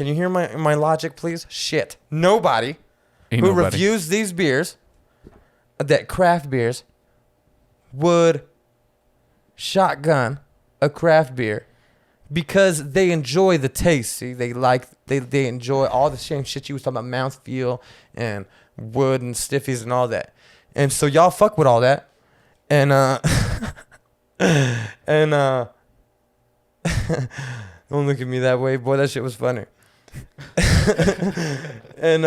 Can you hear my logic, please? Shit. Nobody reviews these beers, that craft beers, would shotgun a craft beer because they enjoy the taste. See, they enjoy all the same shit you was talking about, mouthfeel and wood and stiffies and all that. And so y'all fuck with all that. And don't look at me that way, boy. That shit was funny. And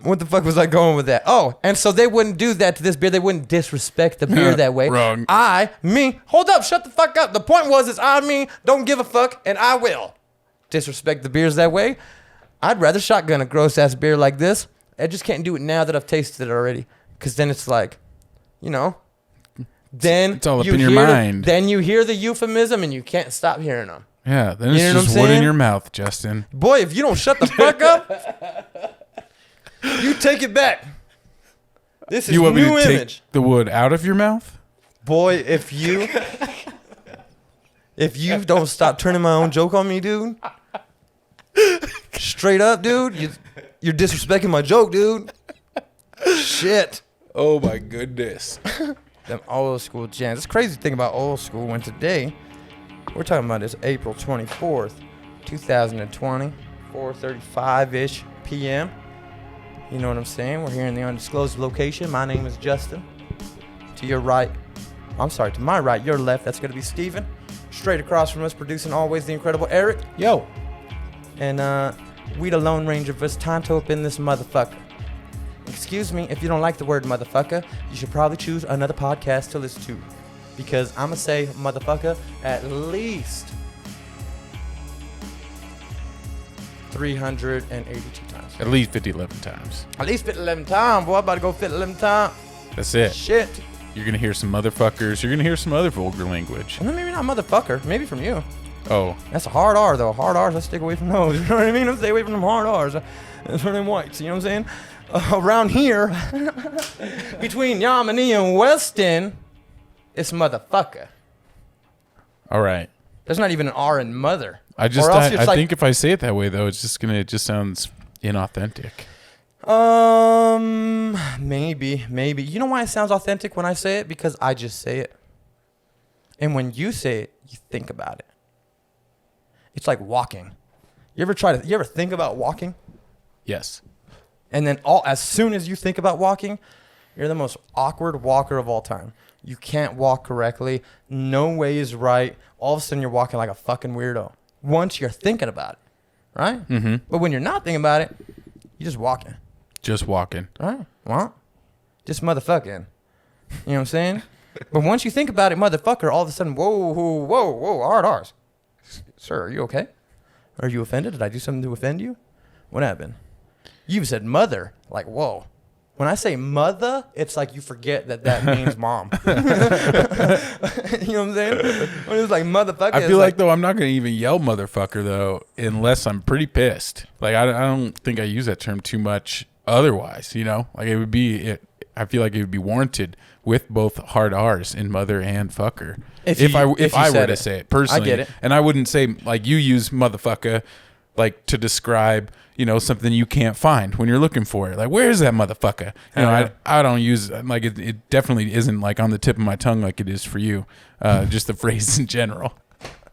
what the fuck was I going with that? Oh, and so they wouldn't do that to this beer. They wouldn't disrespect the beer that way. Wrong. Hold up, shut the fuck up. The point was don't give a fuck, and I will disrespect the beers that way. I'd rather shotgun a gross ass beer like this. I just can't do it now that I've tasted it already, because then it's like, then it's all up in your mind. Then you hear the euphemism and you can't stop hearing them. Yeah, then it's just wood in your mouth, Justin. Boy, if you don't shut the fuck up, you take it back. This is you want new me to image. Take the wood out of your mouth? Boy, if you don't stop turning my own joke on me, dude. Straight up, dude. You're disrespecting my joke, dude. Shit. Oh my goodness. Them old school jams. It's crazy to think about old school when today, we're talking about this April 24th, 2020, 4:35-ish p.m. You know what I'm saying? We're here in the undisclosed location. My name is Justin. To your right, to my right, your left, that's going to be Steven. Straight across from us, producing always the incredible Eric. Yo. And we the Lone Ranger vs. Tonto up in this motherfucker. Excuse me, if you don't like the word motherfucker, you should probably choose another podcast to listen to. Because I'm going to say motherfucker at least 382 times. At least 50-11 times. At least 11 times, boy. I'm about to go 11 times. That's it. Shit. You're going to hear some motherfuckers. You're going to hear some other vulgar language. Well, maybe not motherfucker. Maybe from you. Oh. That's a hard R, though. Hard R's, I stick away from those. You know what I mean? I stay away from them hard R's. That's for them whites. You know what I'm saying? Around here, between Yamini and Weston, it's motherfucker. All right. There's not even an R in mother. I think if I say it that way, though, it just sounds inauthentic. Maybe. You know why it sounds authentic when I say it? Because I just say it. And when you say it, you think about it. It's like walking. You ever think about walking? Yes. And then as soon as you think about walking, you're the most awkward walker of all time. You can't walk correctly. No way is right. All of a sudden, you're walking like a fucking weirdo. Once you're thinking about it, right? Mm-hmm. But when you're not thinking about it, you're just walking. Just walking. Right? Well, just motherfucking. You know what I'm saying? But once you think about it, motherfucker, all of a sudden, whoa, hard R's. Sir, are you okay? Are you offended? Did I do something to offend you? What happened? You've said mother. Like, whoa. When I say mother, it's like you forget that means mom. You know what I'm saying? When it's like motherfucker. I feel like, though, I'm not going to even yell motherfucker, though, unless I'm pretty pissed. Like, I don't think I use that term too much otherwise, you know? Like, I feel like it would be warranted with both hard R's in mother and fucker. If I were to say it personally. I get it. And I wouldn't say, like, you use motherfucker, like, to describe, something you can't find when you're looking for it. Like, where's that motherfucker? I don't use, like, it definitely isn't, like, on the tip of my tongue like it is for you. Just the phrase in general.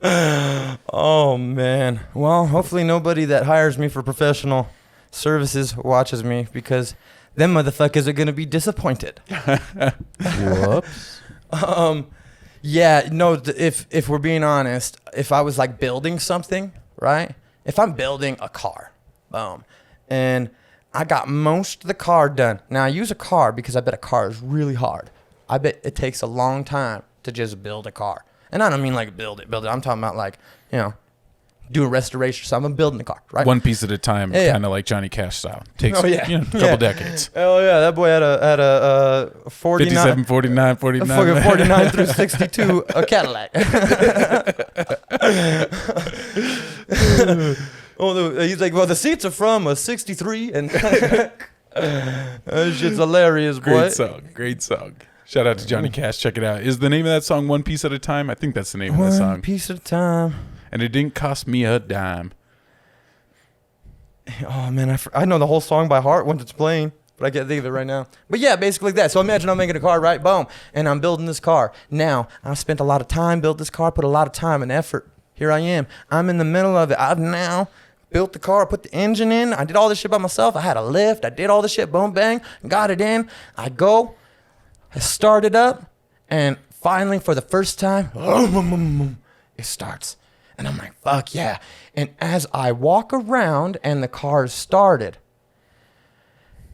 Oh, man. Well, hopefully nobody that hires me for professional services watches me, because them motherfuckers are going to be disappointed. Whoops. Yeah, no, if we're being honest, if I was, like, building something, right? If I'm building a car, boom, and I got most of the car done. Now, I use a car because I bet a car is really hard. I bet it takes a long time to just build a car. And I don't mean like build it. I'm talking about like, do a restoration. So I'm building the car, right? One piece at a time, kind of like Johnny Cash style. Takes a couple decades. Oh, yeah. That boy had a 49. 57, 49, 49. 49 through 62, a Cadillac. He's like, well, the seats are from a 63. And that shit's hilarious, boy. Great song. Shout out to Johnny Cash. Check it out. Is the name of that song One Piece at a Time? I think that's the name of the song. One piece at a time. And it didn't cost me a dime. Oh man, I know the whole song by heart once it's playing, but I can't think of it right now. But yeah, basically like that. So imagine I'm making a car, right? Boom, and I'm building this car. Now I've spent a lot of time built this car, put a lot of time and effort. Here I am. I'm in the middle of it. I've now built the car, put the engine in. I did all this shit by myself. I had a lift. I did all this shit. Boom, bang, got it in. I start it up, and finally, for the first time, it starts. And I'm like, fuck yeah. And as I walk around and the car is started,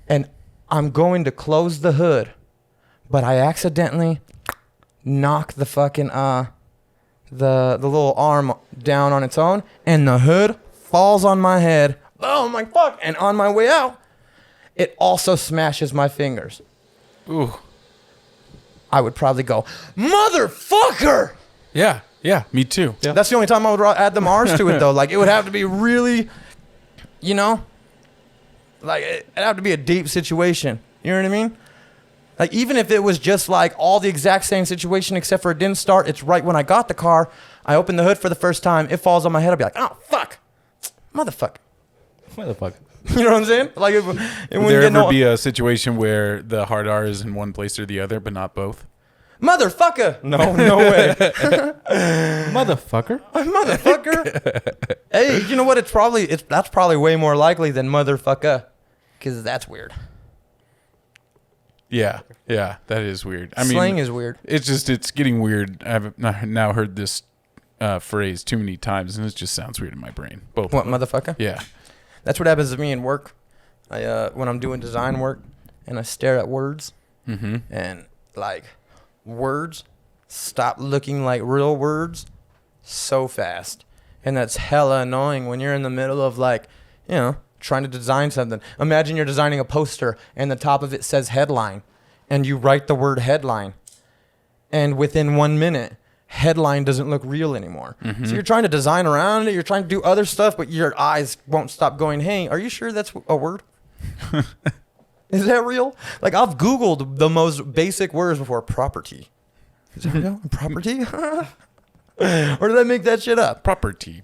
and I'm going to close the hood, but I accidentally knock the fucking, the little arm down on its own, and the hood falls on my head. Oh, I'm like, fuck. And on my way out, it also smashes my fingers. Ooh. I would probably go, motherfucker! Yeah, me too. Yeah. That's the only time I would add the R's to it, though. Like, it would have to be really, you know? Like, it'd have to be a deep situation. You know what I mean? Like, even if it was just, like, all the exact same situation except for it didn't start, it's right when I got the car, I opened the hood for the first time, it falls on my head, I'll be like, oh, fuck. Motherfucker. You know what I'm saying? Like, it Would wouldn't there get ever be a situation where the hard R is in one place or the other, but not both? Motherfucker. No way. Motherfucker. Motherfucker. Hey, you know what? That's probably way more likely than motherfucker, because that's weird. Yeah, that is weird. I mean, Slang is weird. It's getting weird. I've now heard this phrase too many times, and it just sounds weird in my brain. Both. What, motherfucker? Yeah. That's what happens to me in work. When I'm doing design work, and I stare at words, and like words stop looking like real words so fast, and that's hella annoying when you're in the middle of, like, you know, trying to design something. Imagine you're designing a poster, and the top of it says headline, and you write the word headline, and within 1 minute, headline doesn't look real anymore. So you're trying to design around it, you're trying to do other stuff, but your eyes won't stop going, hey, are you sure that's a word? Is that real? Like, I've Googled the most basic words before. Property. Is that real? Property? Or did I make that shit up? Property.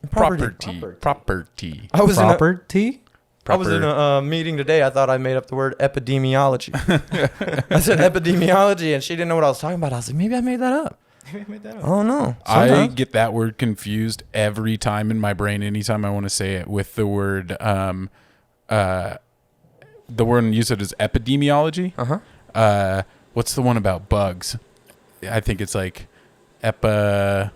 I was in a meeting today. I thought I made up the word epidemiology. I said epidemiology, and she didn't know what I was talking about. I was like, maybe I made that up. Oh no! I get that word confused every time in my brain. Anytime I want to say it with the word, the word you said is epidemiology. What's the one about bugs? I think it's like no.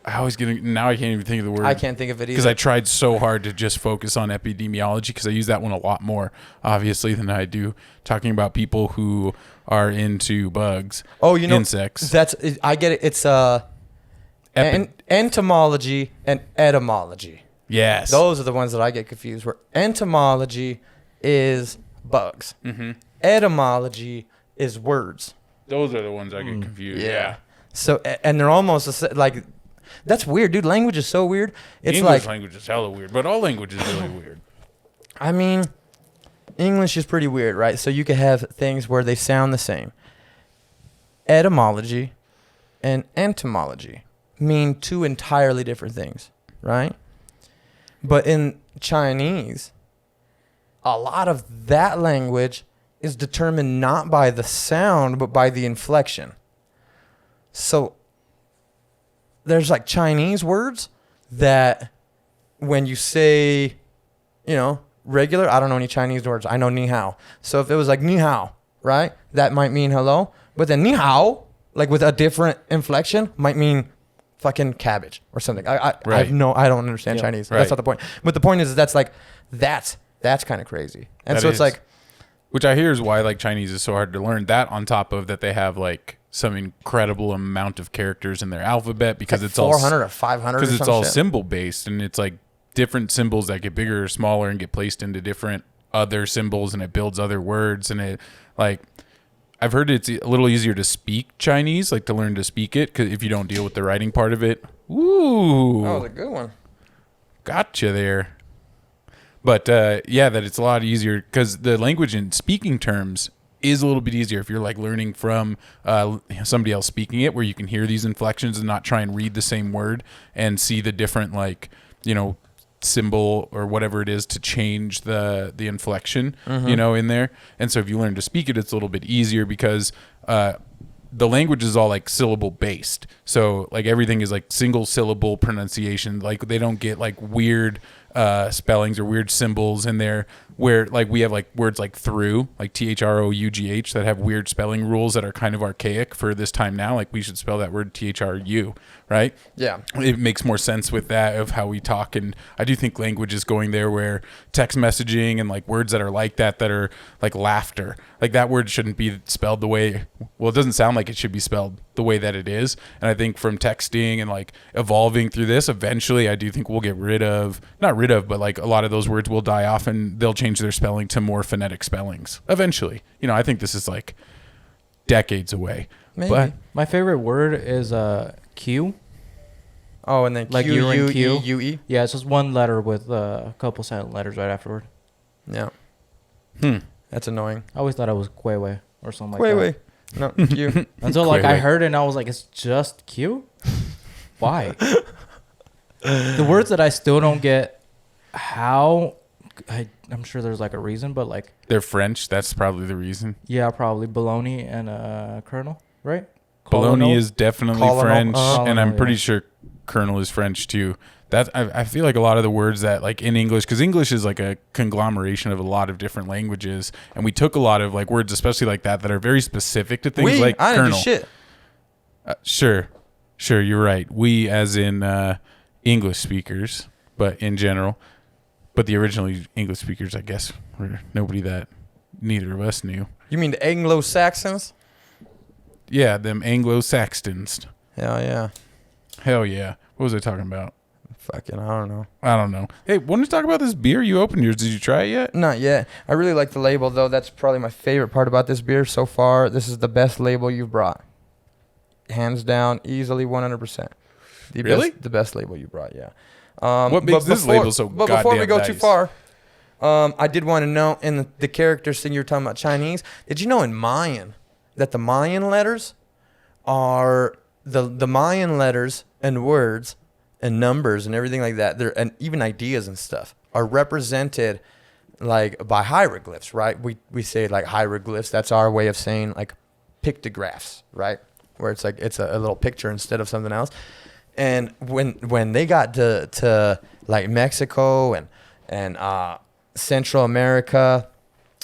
I always get now. I can't even think of the word. I can't think of it either because I tried so hard to just focus on epidemiology because I use that one a lot more, obviously, than I do talking about people who are into bugs. Oh, you know, insects. I get it. It's entomology and etymology. Yes, those are the ones that I get confused. Where entomology is bugs, etymology is words. Those are the ones I get confused. Yeah. So, and they're almost like. That's weird, dude. Language is so weird. It's English like language is hella weird, but all language is really weird. I mean, English is pretty weird, right? So you could have things where they sound the same. Etymology and entomology mean two entirely different things, right? But in Chinese, a lot of that language is determined not by the sound, but by the inflection. So there's like Chinese words that when you say, you know, regular, I don't know any Chinese words. I know ni hao. So if it was like ni hao, right? That might mean hello. But then ni hao, like with a different inflection, might mean fucking cabbage or something. I don't understand Chinese. Right. That's not the point. But the point is that's kind of crazy. And that so it's is. like, which I hear is why like Chinese is so hard to learn. That on top of that they have like some incredible amount of characters in their alphabet because like it's 400 all 400 or 500 because it's all shit. symbol based and it's like different symbols that get bigger or smaller and get placed into different other symbols and it builds other words and it like I've heard it's a little easier to speak Chinese, like to learn to speak it, because if you don't deal with the writing part of it. Ooh, that was a good one. Gotcha there. But yeah, that it's a lot easier because the language in speaking terms is a little bit easier if you're like learning from somebody else speaking it, where you can hear these inflections and not try and read the same word and see the different like, you know, symbol or whatever it is to change the inflection, you know, in there. And so if you learn to speak it, it's a little bit easier because the language is all like syllable based. So like everything is like single syllable pronunciation. Like they don't get like weird spellings or weird symbols in there where like we have like words like through, like THROUGH, that have weird spelling rules that are kind of archaic for this time now. Like we should spell that word THRU, right? Yeah. It makes more sense with that of how we talk. And I do think language is going there where text messaging and like words that are like that are like laughter, like that word shouldn't be spelled the way, well, it doesn't sound like it should be spelled the way that it is. And I think from texting and like evolving through this, eventually I do think we'll get but like a lot of those words will die off and they'll change their spelling to more phonetic spellings eventually. You know, I think this is like decades away. Maybe. But My favorite word is Q. Oh, and then Like Q, urine, U, Q. E, U, E. Yeah, it's just one letter with a couple silent letters right afterward. Yeah. That's annoying. I always thought it was 𝗶𝗃 or something like Wait. No, Q. Until like I 𝗶𝗃. heard it and I was like, it's just Q? Why? The words that I still don't get how, I'm sure there's like a reason, but like, they're French. That's probably the reason. yeah, probably bologna and Colonel, right? Bologna Colonel? is definitely Colonel, French, and I'm Colonel, pretty yeah. sure Colonel is French too. That I feel like a lot of the words that like in English, because English is like a conglomeration of a lot of different languages, and we took a lot of like words, especially like that are very specific to things like I didn't Colonel. do shit. Sure, you're right. We, as in English speakers, but in general, but the original English speakers, I guess, were nobody that neither of us knew. You mean the Anglo-Saxons? Yeah, them Anglo-Saxons. Hell yeah. Hell yeah. What was I talking about? Fucking, I don't know. I don't know. Hey, want to talk about this beer? You opened yours. Did you try it yet? Not yet. I really like the label, though. That's probably my favorite part about this beer so far. This is the best label you've brought. Hands down, easily 100%. Really? The best label you brought, yeah. What makes this label so But before we goddamn go too nice? far, I did want to know, in the characters thing you were talking about Chinese, did you know in Mayan that the Mayan letters are the Mayan letters and words and numbers and everything like that, and even ideas and stuff are represented like by hieroglyphs, right? We say like hieroglyphs. That's our way of saying like pictographs, right? Where it's like it's a little picture instead of something else. And when they got to like Mexico and Central America,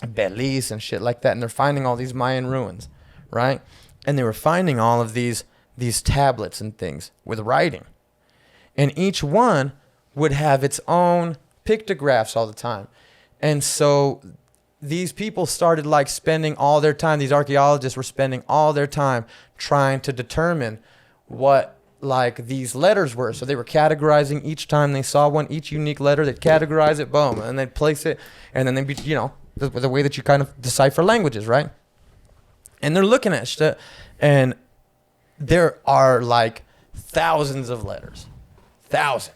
Belize and shit like that, and they're finding all these Mayan ruins, right? And they were finding all of these tablets and things with writing. And each one would have its own pictographs all the time. And so these people started like spending all their time, these archaeologists were spending all their time trying to determine what like these letters were. So they were categorizing each time they saw one, each unique letter, they'd categorize it, boom, and they'd place it, and then they'd be, you know, the way that you kind of decipher languages, right? And they're looking at shit, and there are like thousands of letters. Thousands.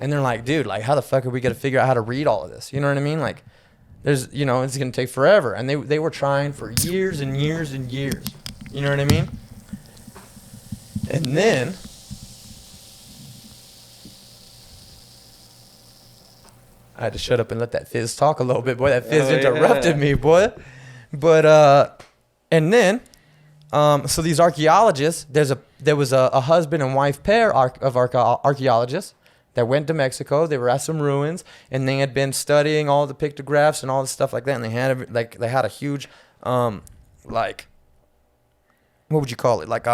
And they're like, dude, like how the fuck are we gonna figure out how to read all of this? You know what I mean? Like there's, you know, it's gonna take forever. And they were trying for years and years and years. You know what I mean? And then I had to shut up and let that fizz talk a little bit, boy. That fizz interrupted me, boy. But and then so these archaeologists, there was a husband and wife pair of archaeologists that went to Mexico. They were at some ruins, and they had been studying all the pictographs and all the stuff like that. And they had a huge, like, what would you call it? Like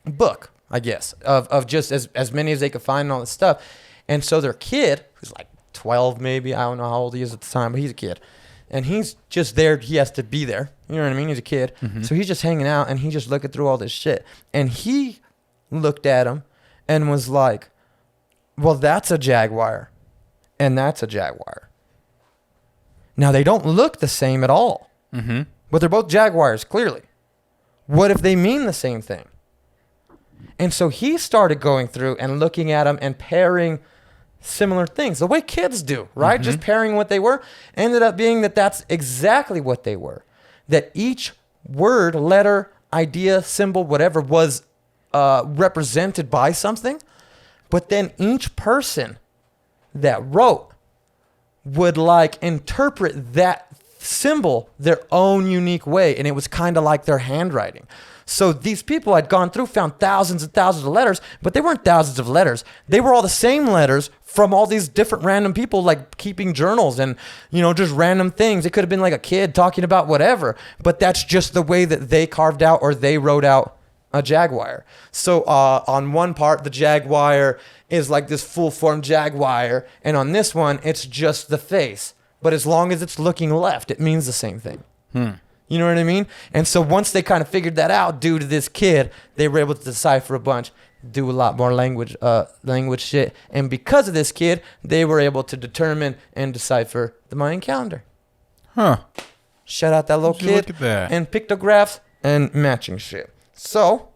book, I guess, of just as many as they could find and all this stuff. And so their kid, who's like 12 maybe, I don't know how old he is at the time, but he's a kid. And he's just there. He has to be there. You know what I mean? He's a kid. Mm-hmm. So he's just hanging out, and he's just looking through all this shit. And he looked at him and was like, well, that's a jaguar. And that's a jaguar. Now, they don't look the same at all. Mm-hmm. But they're both jaguars, clearly. What if they mean the same thing? And so he started going through and looking at them and pairing similar things, the way kids do, right? Mm-hmm. Just pairing what they were. Ended up being that's exactly what they were. That each word, letter, idea, symbol, whatever was represented by something. But then each person that wrote would like interpret that symbol their own unique way, and it was kind of like their handwriting. So these people had gone through, found thousands and thousands of letters, but they weren't thousands of letters. They were all the same letters from all these different random people, like keeping journals and, you know, just random things. It could have been like a kid talking about whatever, but that's just the way that they carved out or they wrote out a jaguar. So on one part, the jaguar is like this full form jaguar, and on this one, it's just the face. But as long as it's looking left, it means the same thing. You know what I mean? And so once they kind of figured that out, due to this kid, they were able to decipher a bunch, do a lot more language shit. And because of this kid, they were able to determine and decipher the Mayan calendar. Huh. Shout out that little kid. Look at that. And pictographs and matching shit. So,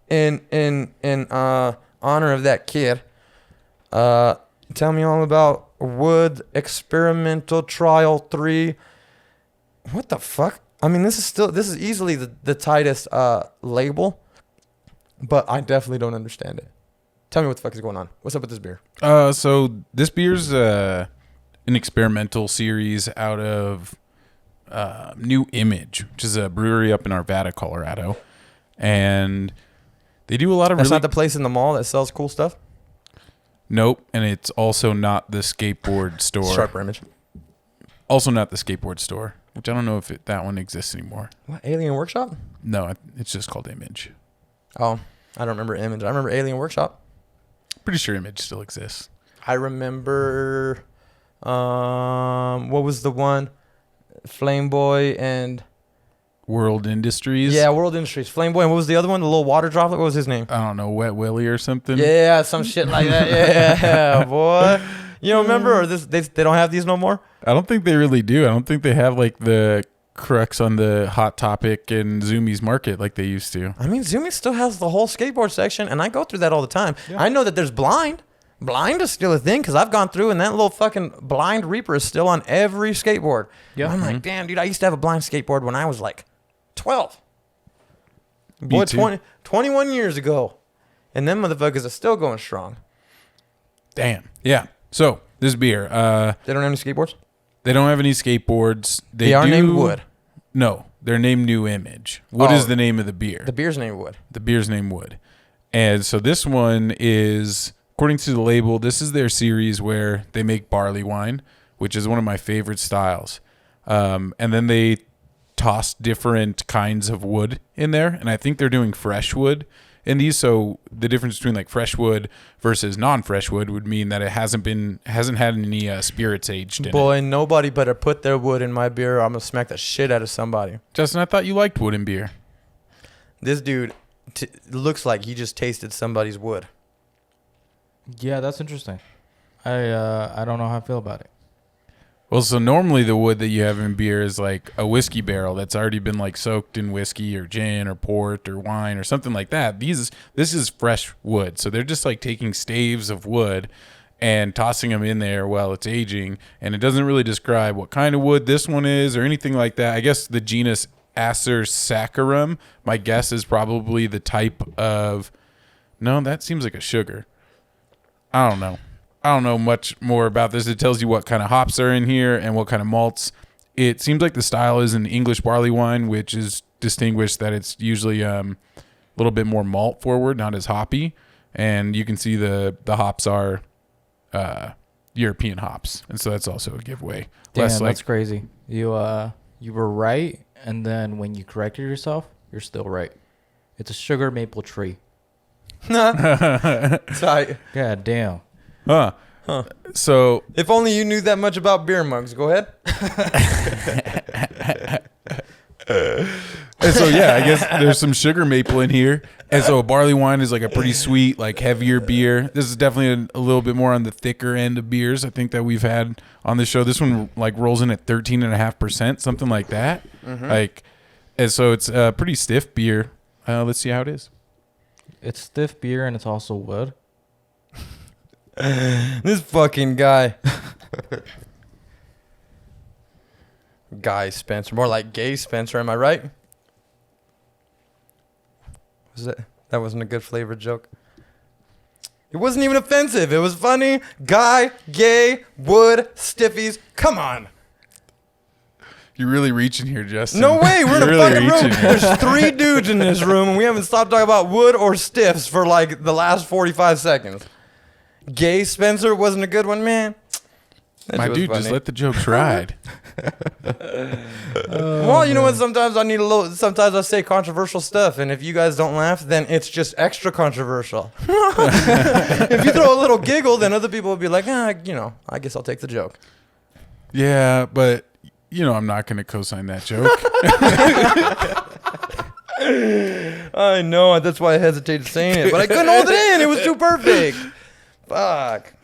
in honor of that kid, tell me all about Wood Experimental Trial 3. What the fuck? I mean, this is easily the tightest label, but I definitely don't understand it. Tell me what the fuck is going on. What's up with this beer? So this beer's an experimental series out of New Image, which is a brewery up in Arvada, Colorado, and they do a lot of. That's not the place in the mall that sells cool stuff. Nope, and it's also not the skateboard store. Sharper Image. Also not the skateboard store, which I don't know if that one exists anymore. What, Alien Workshop? No, it's just called Image. Oh, I don't remember Image. I remember Alien Workshop. Pretty sure Image still exists. I remember, what was the one? Flame Boy and... World Industries? Yeah, World Industries. Flame Boy. And what was the other one? The little water droplet? What was his name? I don't know, Wet Willie or something? Yeah, some shit like that. Yeah, boy. You don't remember? Or they don't have these no more? I don't think they really do. I don't think they have like the crux on the Hot Topic and Zoomies Market like they used to. I mean, Zoomies still has the whole skateboard section, and I go through that all the time. Yeah. I know that there's Blind. Blind is still a thing because I've gone through, and that little fucking Blind Reaper is still on every skateboard. Yeah. I'm like, damn, dude, I used to have a Blind skateboard when I was like 12. Boy, 21 years ago. And them motherfuckers are still going strong. Damn. Yeah. So, this beer. They don't have any skateboards? They don't have any skateboards. They are named Wood. No, they're named New Image. What is the name of the beer? The beer's named Wood. The beer's named Wood. And so this one is, according to the label, this is their series where they make barley wine, which is one of my favorite styles. And then they toss different kinds of wood in there, and I think they're doing fresh wood in these. So the difference between like fresh wood versus non-fresh wood would mean that it hasn't had any spirits aged in it. Boy, nobody better put their wood in my beer, or I'm gonna smack the shit out of somebody. Justin, I thought you liked wood in beer. This dude looks like he just tasted somebody's wood. Yeah, that's interesting. I don't know how I feel about it. Well, so normally the wood that you have in beer is like a whiskey barrel that's already been like soaked in whiskey or gin or port or wine or something like that. This is fresh wood. So they're just like taking staves of wood and tossing them in there while it's aging. And it doesn't really describe what kind of wood this one is or anything like that. I guess the genus 𝗓𝗃𝗃𝗃𝗃, my guess is probably the type of... No, that seems like a sugar. I don't know much more about this. It tells you what kind of hops are in here and what kind of malts. It seems like the style is an English barley wine, which is distinguished that it's usually a little bit more malt forward, not as hoppy. And you can see the hops are European hops, and so that's also a giveaway. Damn, that's crazy. You were right, and then when you corrected yourself, you're still right. It's a sugar maple tree. Tight. God damn. Huh. So if only you knew that much about beer mugs. Go ahead. And so yeah, I guess there's some sugar maple in here. And so a barley wine is like a pretty sweet, like heavier beer. This is definitely a little bit more on the thicker end of beers I think that we've had on the show. This one like rolls in at 13.5%, something like that. Mm-hmm. Like, and so it's a pretty stiff beer. Let's see how it is. It's stiff beer and it's also wood. This fucking guy. Guy Spencer. More like gay Spencer, am I right? Was that wasn't a good flavored joke. It wasn't even offensive. It was funny. Guy, gay, wood, stiffies. Come on. You're really reaching here, Justin. No way. We're in a really fucking room. here. There's 3 dudes in this room, and we haven't stopped talking about wood or stiffs for like the last 45 seconds. Gay Spencer wasn't a good one, man. My dude, just let the jokes ride. Well, you know what? Sometimes I need a little. Sometimes I say controversial stuff, and if you guys don't laugh, then it's just extra controversial. If you throw a little giggle, then other people will be like, I guess I'll take the joke. Yeah, but I'm not going to co-sign that joke. I know. That's why I hesitated saying it, but I couldn't hold it in. It was too perfect. Fuck.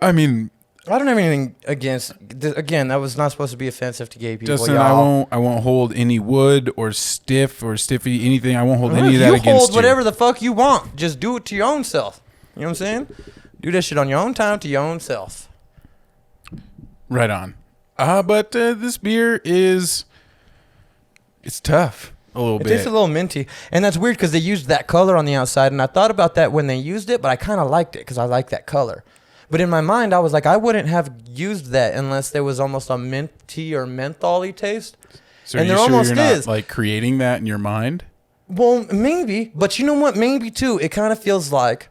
I mean, I don't have anything against. Again, that was not supposed to be offensive to gay people. Justin, y'all. I won't hold any wood or stiff or stiffy anything. I won't hold any of that against you. You hold whatever the fuck you want. Just do it to your own self. You know what I'm saying? Do that shit on your own time to your own self. Right on. But this beer it's tough a little bit. It tastes a little minty. And that's weird because they used that color on the outside. And I thought about that when they used it, but I kind of liked it because I like that color. But in my mind, I was like, I wouldn't have used that unless there was almost a minty or menthol-y taste. So and are you there sure almost you're not is. like creating that in your mind? Well, maybe. But you know what? Maybe, too. It kind of feels like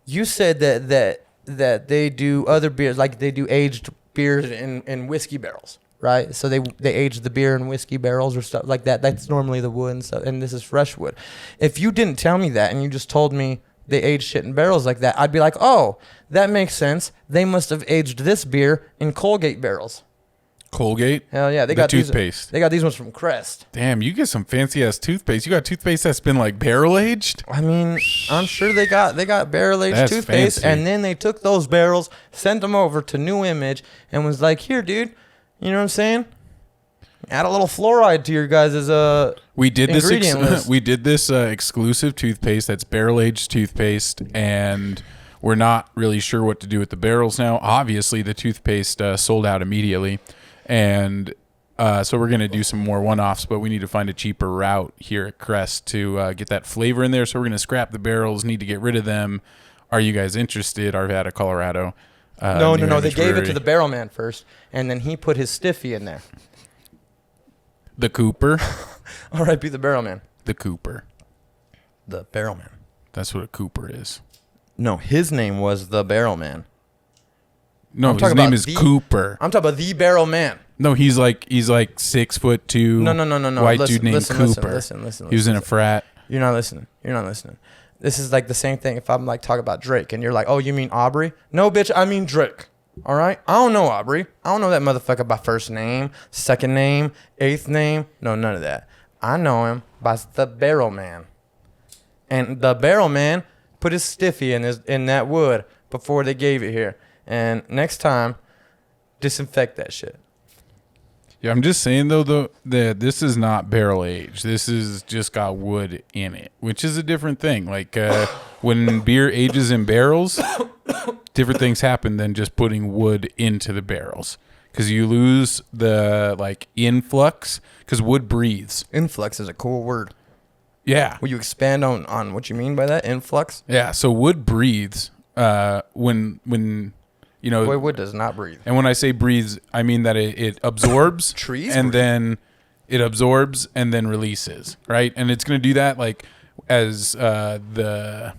you said that they do other beers, like they do aged beers in whiskey barrels, right? So they age the beer in whiskey barrels or stuff like that. That's normally the wood and stuff, and this is fresh wood. If you didn't tell me that and you just told me they age shit in barrels like that, I'd be like, oh, that makes sense. They must have aged this beer in Colgate barrels. Colgate? Hell yeah, they the got toothpaste. They got these ones from Crest. Damn, you get some fancy ass toothpaste. You got toothpaste that's been like barrel aged? I mean, I'm sure they got barrel aged That's toothpaste, fancy. and then they took those barrels, sent them over to New Image, and was like, here, dude, you know what I'm saying? Add a little fluoride to your guys' We did this. ingredient list. We did this exclusive toothpaste that's barrel aged toothpaste, and we're not really sure what to do with the barrels now. Obviously, the toothpaste sold out immediately, and so we're gonna do some more one-offs. But we need to find a cheaper route here at Crest to get that flavor in there. So we're gonna scrap the barrels. Need to get rid of them. Are you guys interested? Arvada, Colorado. No. They Image gave it Brewery. to the barrel man first, and then he put his stiffy in there. The Cooper. R.I.P. the barrel man. The Cooper. The barrel man. That's what a Cooper is. No, his name was the barrel man. No, I'm his talking name about is the- Cooper. I'm talking about the barrel man. No, he's like 6'2". No. White Listen, dude named listen, Cooper. Listen. He was in a frat. You're not listening. This is like the same thing if I'm like talking about Drake and you're like, oh, you mean Aubrey? No, bitch, I mean Drake. All right? I don't know Aubrey. I don't know that motherfucker by first name, second name, eighth name. No, none of that. I know him by the barrel man. And the barrel man put his stiffy in that wood before they gave it here. And next time, disinfect that shit. Yeah, I'm just saying though that this is not barrel aged. This is just got wood in it, which is a different thing. Like when beer ages in barrels, different things happen than just putting wood into the barrels, because you lose the like influx, because wood breathes. Influx is a cool word. Yeah. Will you expand on what you mean by that? Influx? Yeah. So wood breathes when you know. Boy, wood does not breathe. And when I say breathes, I mean that it absorbs Trees and breathe. then it absorbs and then releases, right? And it's going to do that like as the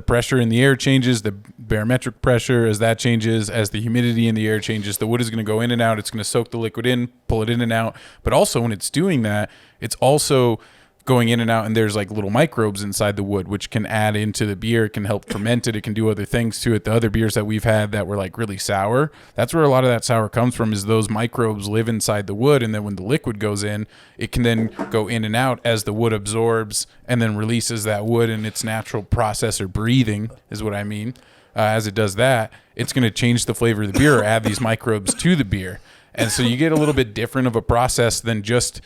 pressure in the air changes, the barometric pressure, as that changes, as the humidity in the air changes, the wood is going to go in and out. It's going to soak the liquid in, pull it in and out. But also when it's doing that, it's also going in and out, and there's like little microbes inside the wood, which can add into the beer. It can help ferment it. It can do other things to it. The other beers that we've had that were like really sour, that's where a lot of that sour comes from, is those microbes live inside the wood. And then when the liquid goes in, it can then go in and out as the wood absorbs and then releases that wood in its natural process, or breathing is what I mean. As it does that, it's going to change the flavor of the beer or add these microbes to the beer. And so you get a little bit different of a process than just,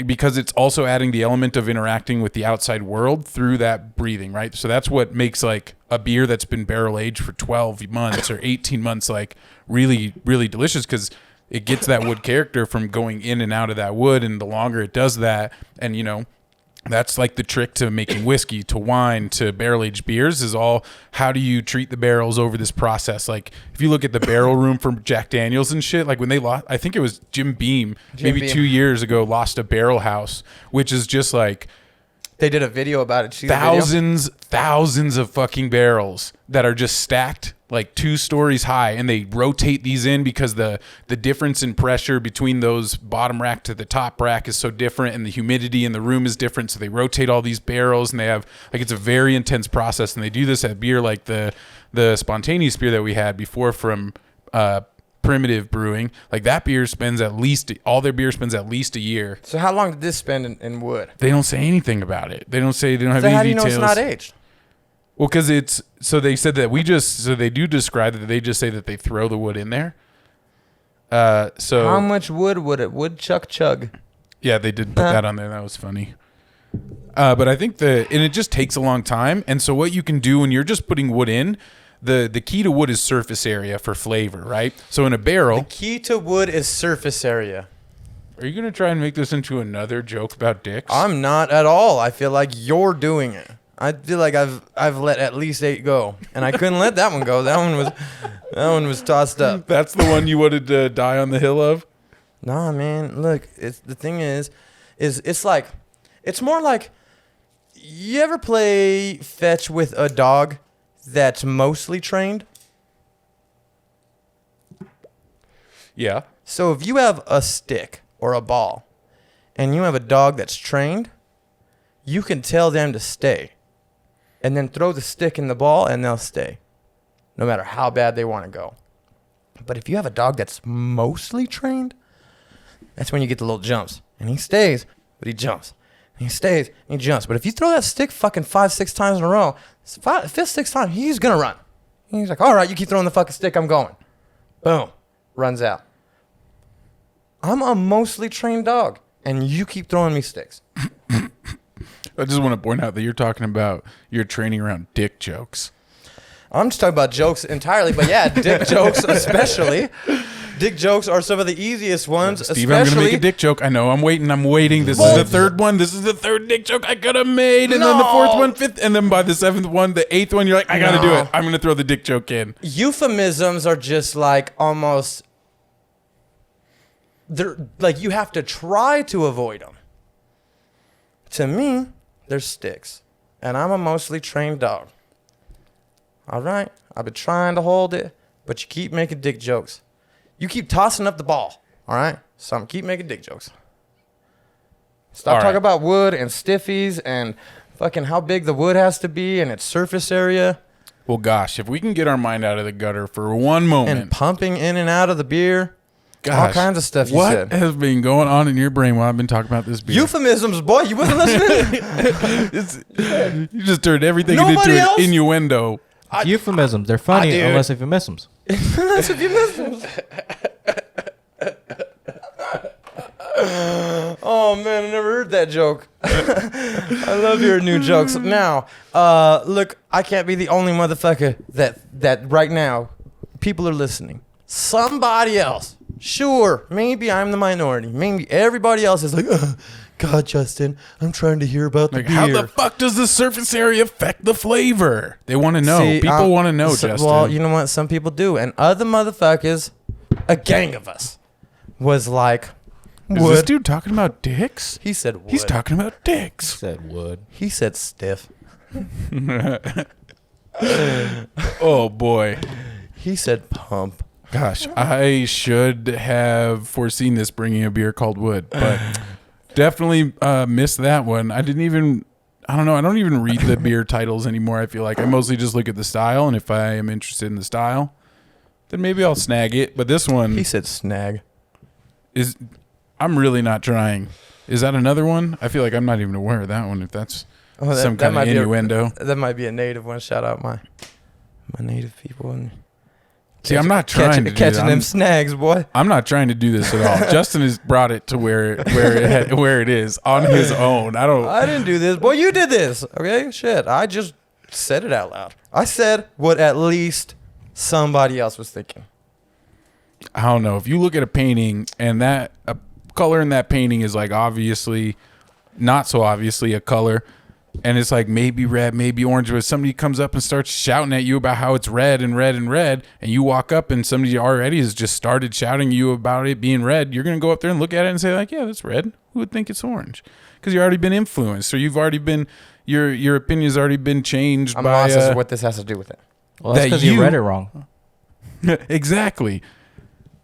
because it's also adding the element of interacting with the outside world through that breathing, right? So that's what makes like a beer that's been barrel aged for 12 months or 18 months like really, really delicious, because it gets that wood character from going in and out of that wood. And the longer it does that, and you know, That's like the trick to making whiskey, to wine, to barrel-aged beers is all how do you treat the barrels over this process. Like if you look at the barrel room for Jack Daniels and shit, like when they lost, I think it was Jim Beam, maybe 2 years ago, lost a barrel house, which is just like they did a video about it. Thousands of fucking barrels that are just stacked like 2 stories high, and they rotate these in because the difference in pressure between those bottom rack to the top rack is so different, and the humidity in the room is different, so they rotate all these barrels, and they have like, it's a very intense process, and they do this at beer like the spontaneous beer that we had before from Primitive Brewing. Like that beer spends all their beer spends at least a year. So how long did this spend in wood? They don't say anything about it. They don't have any details. How do you know it's not aged? Well, because they said that they do describe that, they just say that they throw the wood in there. So how much wood would it 𝗏𝗃𝗃𝗃𝗃? Yeah, they did put that on there. That was funny. But I think and it just takes a long time. And so what you can do when you're just putting wood in, the key to wood is surface area for flavor, right? So in a barrel, the key to wood is surface area. Are you gonna try and make this into another joke about dicks? I'm not at all. I feel like you're doing it. I feel like I've let at least 8 go, and I couldn't let that one go. That one was tossed up. That's the one you wanted to die on the hill of? Nah, man. Look, the thing is it's like, it's more like, you ever play fetch with a dog that's mostly trained? Yeah. So if you have a stick or a ball, and you have a dog that's trained, you can tell them to stay. And then throw the stick in the ball and they'll stay, no matter how bad they want to go. But if you have a dog that's mostly trained, that's when you get the little jumps. And he stays, but he jumps. And he stays, and he jumps. But if you throw that stick fucking 5-6 times in a row, 5th, 6th time, he's going to run. And he's like, all right, you keep throwing the fucking stick, I'm going. Boom. Runs out. I'm a mostly trained dog, and you keep throwing me sticks. I just want to point out that you're talking about your training around dick jokes. I'm just talking about jokes entirely, but yeah, dick jokes especially. Dick jokes are some of the easiest ones. Steve, I'm going to make a dick joke. I know. I'm waiting. This is the 3rd one. This is the 3rd dick joke I could have made. And then the 4th one, 5th. And then by the 7th one, the 8th one, you're like, I got to do it. I'm going to throw the dick joke in. Euphemisms are just like almost, they're like, you have to try to avoid them. To me, they're sticks. And I'm a mostly trained dog. All right? I've been trying to hold it, but you keep making dick jokes. You keep tossing up the ball. All right? So I'm keep making dick jokes. Stop talking about wood and stiffies and fucking how big the wood has to be and its surface area. Well, gosh, if we can get our mind out of the gutter for one moment. And pumping in and out of the beer. Gosh, all kinds of stuff you said. What has been going on in your brain while I've been talking about this beer? Euphemisms, boy. You wasn't listening? You just turned everything into an innuendo. Euphemisms. They're funny unless if you miss them. Unless if you miss them. Oh, man. I never heard that joke. I love your new jokes. Now, look, I can't be the only motherfucker that right now people are listening. Somebody else. Sure, maybe I'm the minority. Maybe everybody else is like, God, Justin, I'm trying to hear about the beer. How the fuck does the surface area affect the flavor? They want to know. People want to know, Justin. Well, you know what? Some people do. And other motherfuckers, a gang of us, was like, wood. Is this dude talking about dicks? He said wood. He's talking about dicks. He said wood. He said stiff. Oh, boy. He said pump. Gosh, I should have foreseen this bringing a beer called Wood, but definitely missed that one. I don't even read the beer titles anymore. I feel like I mostly just look at the style, and if I am interested in the style, then maybe I'll snag it. But this one... He said snag. I'm really not trying. Is that another one? I feel like I'm not even aware of that one, if that's some kind of innuendo. That might be a native one. Shout out my native people. See, I'm not trying to catching them snags, boy. I'm not trying to do this at all. Justin has brought it to where it is on his own. I didn't do this, boy. You did this. Okay, shit. I just said it out loud. I said what at least somebody else was thinking. I don't know. If you look at a painting and a color in that painting is like obviously not so obviously a color, and it's like maybe red, maybe orange, but somebody comes up and starts shouting at you about how it's red and red and red, and you walk up and somebody already has just started shouting at you about it being red, you're going to go up there and look at it and say like, yeah, that's red. Who would think it's orange? Because you've already been influenced, or you've already been, your opinion's already been changed I'm by... lost as to what this has to do with it. Well, that's because you read it wrong. Exactly.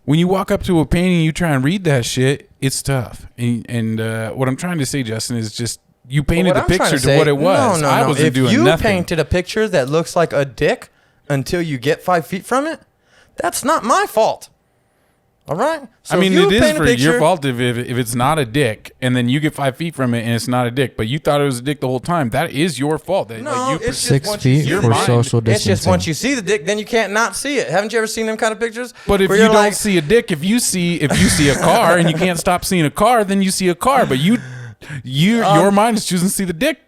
When you walk up to a painting, you try and read that shit, it's tough. And what I'm trying to say, Justin, is just you painted the picture to what it was. No. I wasn't doing nothing. If you painted a picture that looks like a dick until you get 5 feet from it, that's not my fault. All right? So I mean, it is for your fault if it's not a dick, and then you get 5 feet from it and it's not a dick, but you thought it was a dick the whole time. That is your fault. No, like it's just 6 feet for social distancing. It's just once you see the dick, then you can't not see it. Haven't you ever seen them kind of pictures? But if you don't see a dick, if you see a car and you can't stop seeing a car, then you see a car. But your mind is choosing to see the dick.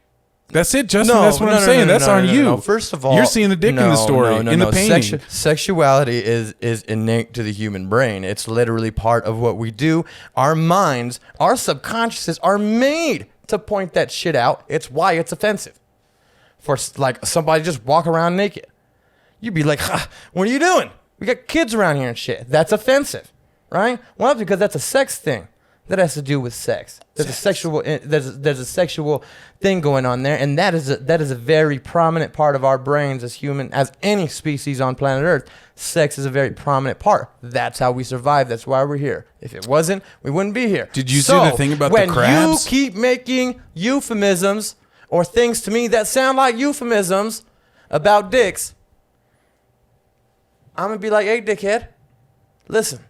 That's it, Justin. That's what I'm saying. That's on you. First of all, you're seeing the dick in the story, in the painting. Sexuality is innate to the human brain. It's literally part of what we do. Our minds, our subconsciouses are made to point that shit out. It's why it's offensive. For like somebody just walk around naked, you'd be like, "What are you doing? We got kids around here and shit." That's offensive, right? Well, because that's a sex thing. That has to do with sex. There's a sexual thing going on there, and that is a very prominent part of our brains as any species on planet Earth. Sex is a very prominent part. That's how we survive. That's why we're here. If it wasn't, we wouldn't be here. Did you see the thing about the crabs? When you keep making euphemisms or things to me that sound like euphemisms about dicks, I'm gonna be like, "Hey, dickhead, listen,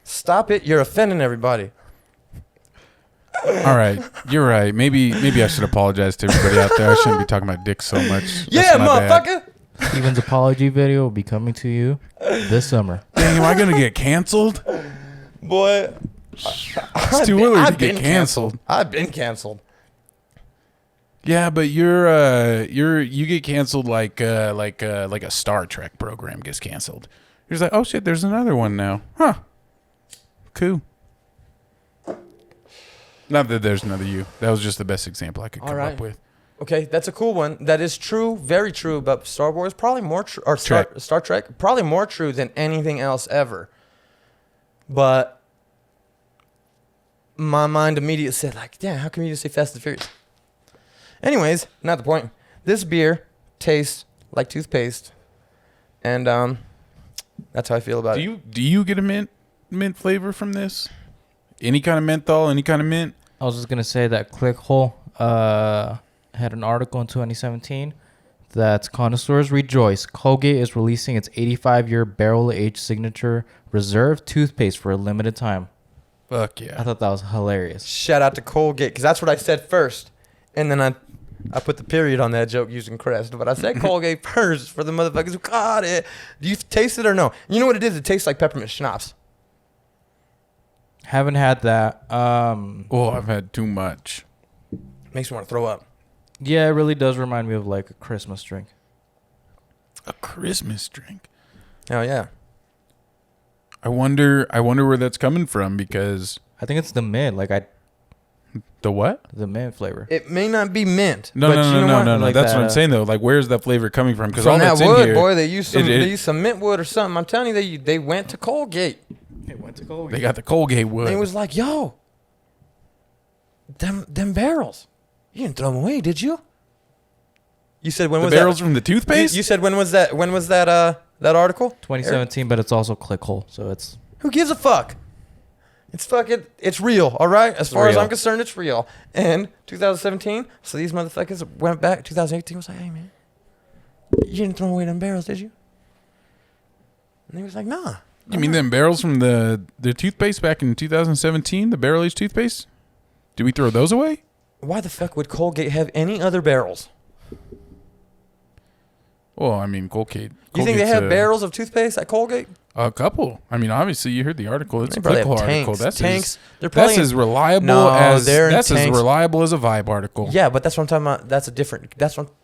stop it. You're offending everybody." All right, you're right. Maybe I should apologize to everybody out there. I shouldn't be talking about dicks so much. Yeah, motherfucker. Steven's apology video will be coming to you this summer. Dang, am I gonna get canceled? Boy, it's too early to get canceled. I've been canceled. Yeah, but you get canceled like a Star Trek program gets canceled. You're just like, oh shit, there's another one now, huh? Cool. Not that there's another you. That was just the best example I could come up with. Okay, that's a cool one. That is true, very true about Star Wars. Probably more true, or Star Trek. Probably more true than anything else ever. But my mind immediately said, like, "Damn, how come you just say Fast and Furious?" Anyways, not the point. This beer tastes like toothpaste, and that's how I feel about it. Do you get a mint flavor from this? Any kind of menthol, any kind of mint? I was just gonna say that 𝗃𝗃𝗁𝗃𝗃 had an article in 2017 that connoisseurs rejoice. Colgate is releasing its 85-year barrel-aged signature reserve toothpaste for a limited time. Fuck yeah! I thought that was hilarious. Shout out to Colgate, because that's what I said first, and then I put the period on that joke using Crest, but I said Colgate first for the motherfuckers who caught it. Do you taste it or no? You know what it is? It tastes like peppermint schnapps. Haven't had that. I've had too much. Makes me want to throw up. Yeah, it really does remind me of like a Christmas drink. A Christmas drink? Oh yeah. I wonder where that's coming from, because I think it's the mint. the what? The mint flavor. It may not be mint. No. Like that's what I'm saying though. Like, where's that flavor coming from? Because from all that that's wood, in here, boy. They used some mint wood or something. I'm telling you, they went to Colgate. They got the Colgate wood. And it was like, "Yo, them barrels, you didn't throw them away, did you?" You said when the was barrels that? from the toothpaste? You said when was that? When was that? That article? 2017, but it's also 𝗃𝗃𝗁𝗃𝗃, so it's. Who gives a fuck? It's fucking. It's real, all right. As far as I'm concerned, it's real. And 2017. So these motherfuckers went back. 2018 was like, "Hey man, you didn't throw away them barrels, did you?" And he was like, "Nah." You mean them barrels from the toothpaste back in 2017? The barrel-aged toothpaste? Did we throw those away? Why the fuck would Colgate have any other barrels? Well, I mean, Colgate. You think they have barrels of toothpaste at Colgate? A couple. I mean, obviously, you heard the article. It's a probably have 𝗃𝗃𝗁 article. Tanks. That's as reliable as a Vibe article. Yeah, but that's what I'm talking about.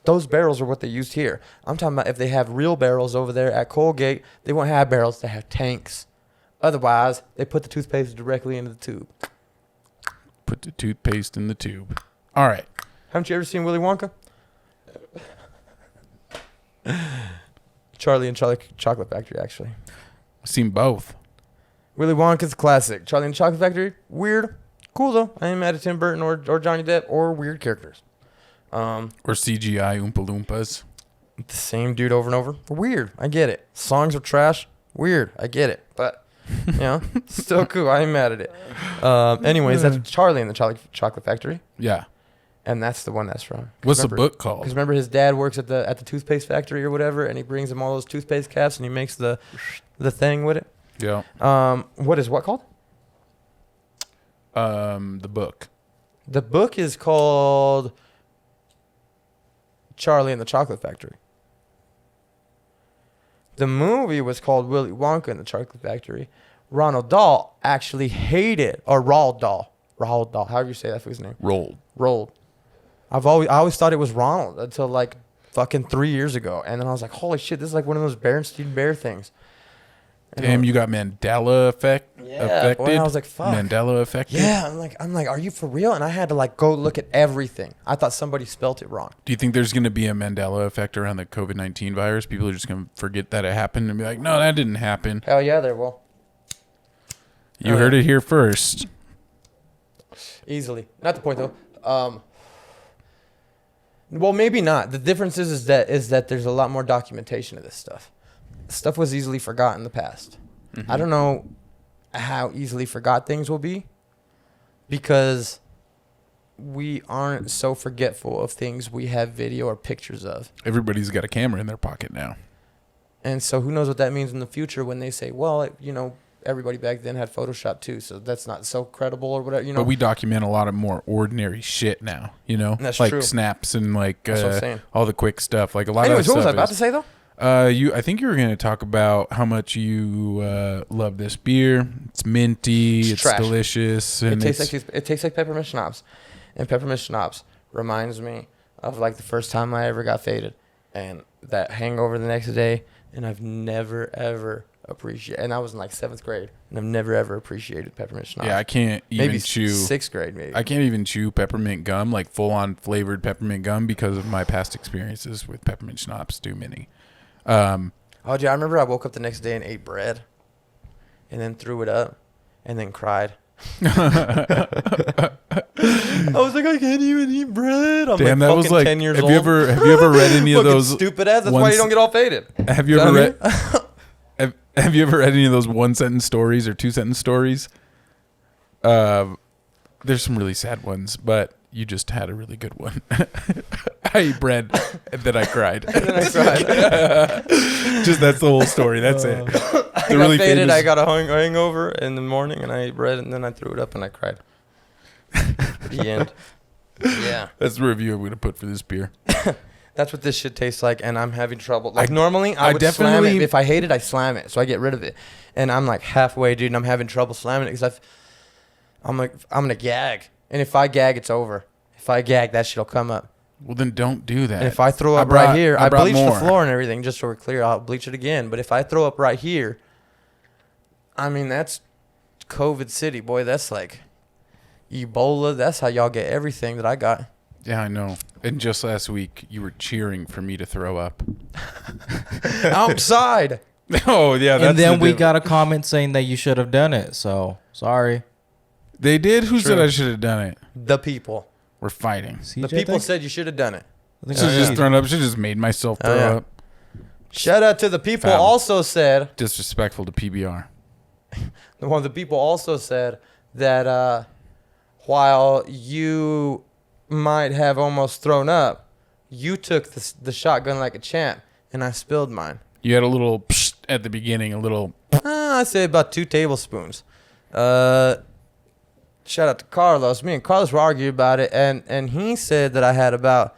Those barrels are what they used here. I'm talking about if they have real barrels over there at Colgate, they won't have barrels. They have tanks. Otherwise, they put the toothpaste directly into the tube. Put the toothpaste in the tube. All right. Haven't you ever seen Willy Wonka? Charlie and Chocolate Factory, actually. I've seen both. Willy Wonka's a classic. Charlie and the Chocolate Factory, weird. Cool, though. I ain't mad at Tim Burton or Johnny Depp or weird characters. Or CGI Oompa-Loompas. The same dude over and over. Weird. I get it. Songs are trash. Weird. I get it. But, still cool. I ain't mad at it. Anyways, that's Charlie and the Chocolate Factory. Yeah. And that's the one that's from. What's the book called? Because remember his dad works at the toothpaste factory or whatever, and he brings him all those toothpaste caps, and he makes the thing with it. Yeah. What called? The book. The book is called Charlie and the Chocolate Factory. The movie was called Willy Wonka and the Chocolate Factory. Ronald Dahl actually hated, or Roald Dahl, however you say that for his name. Roald. I always thought it was Ronald until like fucking 3 years ago, and then I was like, holy shit, this is like one of those Berenstain Bear things. And damn, you got Mandela affected. Boy, I was like, fuck. Mandela affected. Yeah, I'm like, are you for real? And I had to like go look at everything. I thought somebody spelt it wrong. Do you think there's going to be a Mandela effect around the COVID-19 virus? People are just going to forget that it happened and be like, no, that didn't happen. Hell yeah, there will. You heard it here first. Easily. Not the point though. Well, maybe not. The difference is that there's a lot more documentation of this stuff. Stuff was easily forgotten in the past. Mm-hmm. I don't know how easily forgot things will be because we aren't so forgetful of things we have video or pictures of. Everybody's got a camera in their pocket now. And so who knows what that means in the future when they say, well, everybody back then had Photoshop too, so that's not so credible or whatever, But we document a lot of more ordinary shit now, That's like true. snaps and like That's what I'm saying. all the quick stuff. Like a lot Anyways, of what stuff. was I about to say though? I think you were going to talk about how much you love this beer. It's minty. It's trash. Delicious. And It tastes like peppermint schnapps, and peppermint schnapps reminds me of like the first time I ever got faded, and that hangover the next day. And I've never ever appreciated. And I was in like 7th grade, and I've never ever appreciated peppermint schnapps. Yeah, I can't even chew. 6th grade maybe. I can't even chew peppermint gum, like full on flavored peppermint gum, because of my past experiences with peppermint schnapps too many. I remember I woke up the next day and ate bread, and then threw it up, and then cried. I was like, I can't even eat bread. I'm damn, like, that was like 10 years old. Have you ever read any of those stupid ads? That's why you don't get all faded. Have you ever read? Have you ever read any of those 1-sentence stories or 2-sentence stories? There's some really sad ones, but you just had a really good one. I ate bread and then I cried. Just that's the whole story. That's it. I got faded. I got a hangover in the morning, and I ate bread, and then I threw it up and I cried. The end. Yeah. That's the review I'm going to put for this beer. That's what this shit tastes like, and I'm having trouble. Like normally, I would slam it. If I hate it, I slam it, so I get rid of it. And I'm like halfway, dude, and I'm having trouble slamming it because I'm like, I'm gonna gag, and if I gag, it's over. If I gag, that shit'll come up. Well, then don't do that. And if I throw up right here, I bleach the floor and everything just so we're clear. I'll bleach it again. But if I throw up right here, I mean, that's COVID City, boy. That's like Ebola. That's how y'all get everything that I got. Yeah, I know. And just last week, you were cheering for me to throw up. Outside. Oh, yeah. That's and then we got a comment saying that you should have done it. So, sorry. They did? Who said I should have done it? The people. We're fighting. The people said you should have done it. I should have just thrown up. Should have just made myself throw up. Shout out to the people. Foul. Also said. Disrespectful to PBR. One of the people also said that while you might have almost thrown up, you took the shotgun like a champ, and I spilled mine. You had a little psh at the beginning, a little. I'd say about 2 tablespoons. Shout out to Carlos. Me and Carlos were arguing about it, and he said that I had about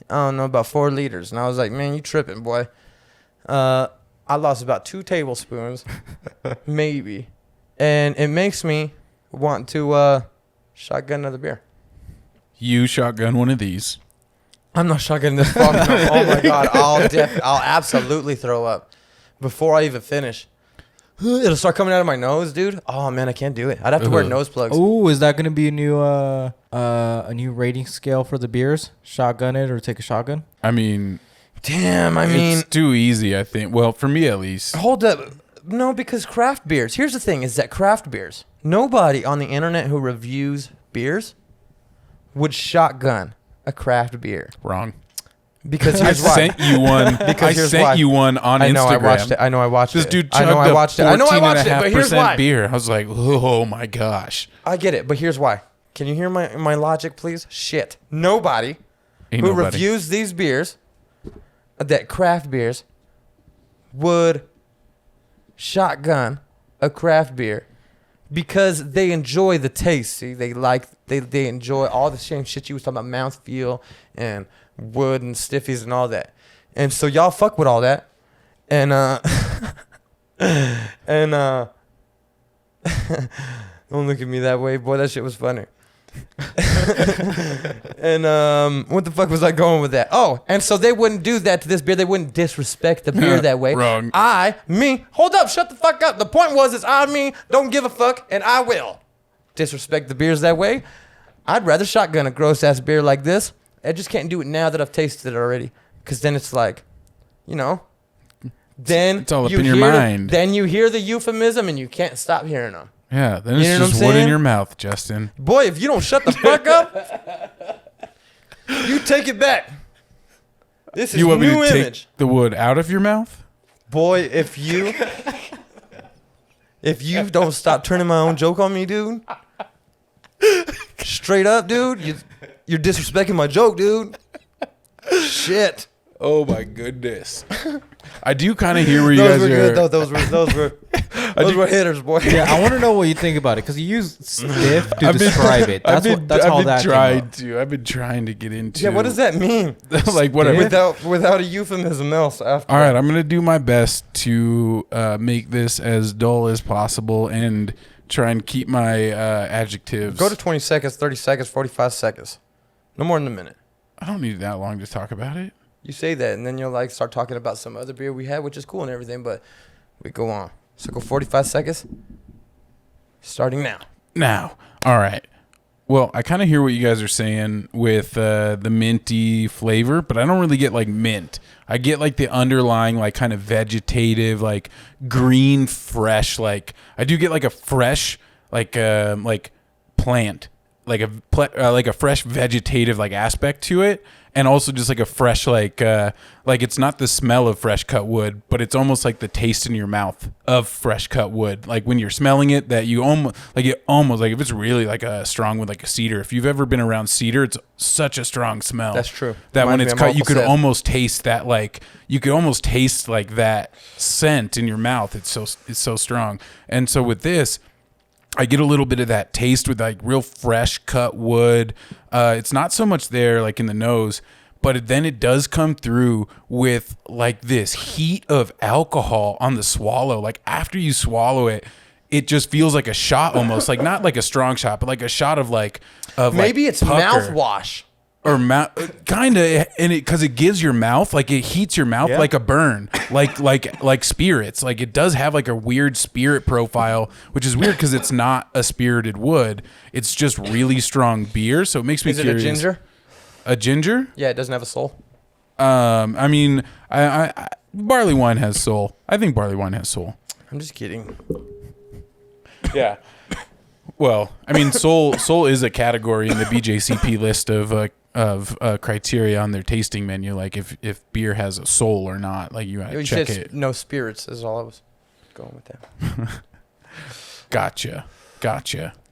4 liters. And I was like, man, you tripping, boy. I lost about 2 tablespoons, maybe. And it makes me want to shotgun another beer. You shotgun one of these. I'm not shotgunning this fuck. No. Oh, my God. I'll absolutely throw up before I even finish. it'll start coming out of my nose, dude. Oh man, I can't do it. I'd have to wear nose plugs. Oh, is that gonna be a new rating scale for the beers? Shotgun it or take a shotgun? I mean, damn. I mean, it's too easy. I think. Well, for me at least. Hold up. No, because craft beers. Here's the thing: is that craft beers. Nobody on the internet who reviews beers would shotgun a craft beer. Wrong. Because here's why. I sent you one. I sent you one on Instagram. I know I watched it. I know I watched this it. dude I know I watched it. I know I watched it. But here's why. Beer. I was like, oh my gosh. I get it, but here's why. Can you hear my logic, please? Shit. Nobody who reviews these beers, that craft beers, would shotgun a craft beer because they enjoy the taste. See, they enjoy all the same shit you was talking about, mouthfeel and wood and stiffies and all that. And so y'all fuck with all that. And don't look at me that way, boy. That shit was funny. And what the fuck was I going with that? Oh, and so they wouldn't do that to this beer. They wouldn't disrespect the beer that way. Wrong. Hold up, shut the fuck up. The point was is don't give a fuck, and I will disrespect the beers that way. I'd rather shotgun a gross ass beer like this. I just can't do it now that I've tasted it already, because then it's like, then it's all up in your mind. Then you hear the euphemism and you can't stop hearing them. Yeah, then it's just wood in your mouth, Justin. Boy, if you don't shut the fuck up, you take it back. This is you want new me to image. Take the wood out of your mouth? Boy, if you don't stop turning my own joke on me, dude. Straight up, dude. You're disrespecting my joke, dude. Shit. Oh my goodness. I do kind of hear where you guys are. Good, those were hitters, boy. Yeah, I want to know what you think about it because you use stiff to describe it. That's how that came up. I've been trying to get into. Yeah, what does that mean? Like whatever. Without a euphemism else after. All right, I'm gonna do my best to make this as dull as possible and try and keep my adjectives. Go to 20 seconds, 30 seconds, 45 seconds. No more than a minute. I don't need that long to talk about it. You say that, and then you'll start talking about some other beer we had, which is cool and everything, but we go on. So go 45 seconds. Starting now. Now. All right. Well, I kind of hear what you guys are saying with the minty flavor, but I don't really get mint. I get the underlying kind of vegetative, green, fresh. I do get a fresh plant, like a fresh vegetative aspect to it. And also just a fresh, it's not the smell of fresh cut wood, but it's almost like the taste in your mouth of fresh cut wood. Like when you're smelling it, that you almost, if it's really a strong wood, like a cedar. If you've ever been around cedar, it's such a strong smell. That's true. That when it's cut, you could almost taste that, that scent in your mouth. It's so strong. And so with this, I get a little bit of that taste with real fresh cut wood. It's not so much there in the nose, but then it does come through with this heat of alcohol on the swallow. After you swallow it, it just feels like a shot almost, not a strong shot, but a shot of maybe it's pucker. mouthwash. Or kind of, and because it gives your mouth, it heats your mouth like a burn, like spirits. It does have a weird spirit profile, which is weird because it's not a spirited wood. It's just really strong beer, so it makes me curious. Is it a ginger? A ginger? Yeah, it doesn't have a soul. I mean, I barley wine has soul. I think barley wine has soul. I'm just kidding. Yeah. Well, I mean, soul is a category in the BJCP list of criteria on their tasting menu, if beer has a soul or not, you gotta check it. No spirits is all I was going with that. Gotcha.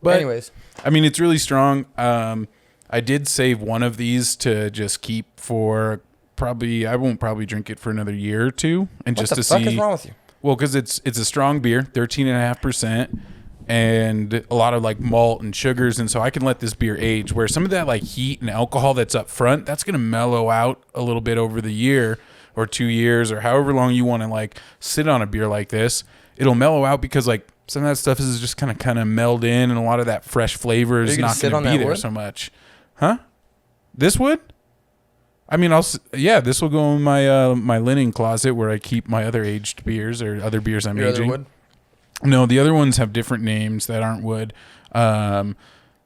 But anyways, I mean, it's really strong. I did save one of these to just keep for I won't probably drink it for another year or two, and what just to see. What the fuck is wrong with you? Well, because it's a strong beer, 13.5%. And a lot of malt and sugars, and so I can let this beer age where some of that heat and alcohol that's up front, that's going to mellow out a little bit over the year or 2 years or however long you want to sit on a beer like this. It'll mellow out because some of that stuff is just kind of meld in, and a lot of that fresh flavor is not going to be there so much. Huh? This wood? I mean, this will go in my my linen closet where I keep my other aged beers or other beers I'm aging. Other wood? No, the other ones have different names that aren't wood. I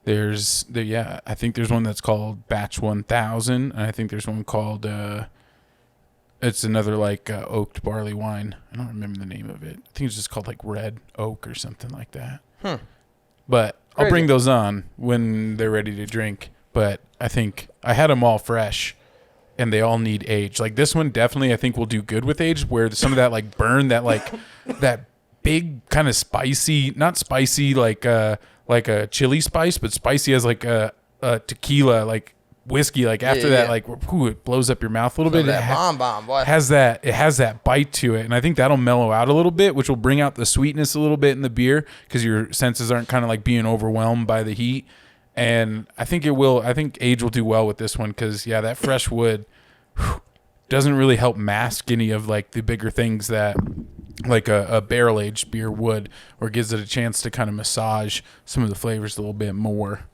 think there's one that's called Batch 1000, and I think there's one called it's another like oaked barley wine. I don't remember the name of it. I think it's just called like Red Oak or something like that. But I'll bring those on when they're ready to drink. But I think I had them all fresh, and they all need age. Like this one, definitely I think will do good with age. Where some of that like burn, that like that big kind of spicy, not spicy like a chili spice, but spicy as like a tequila, like whiskey. Like after that, like it blows up your mouth a little bit. That bomb, boy. It has that bite to it, and I think that'll mellow out a little bit, which will bring out the sweetness a little bit in the beer because your senses aren't kind of like being overwhelmed by the heat. And I think age will do well with this one because that fresh wood doesn't really help mask any of like the bigger things that like a barrel aged beer would, or gives it a chance to kind of massage some of the flavors a little bit more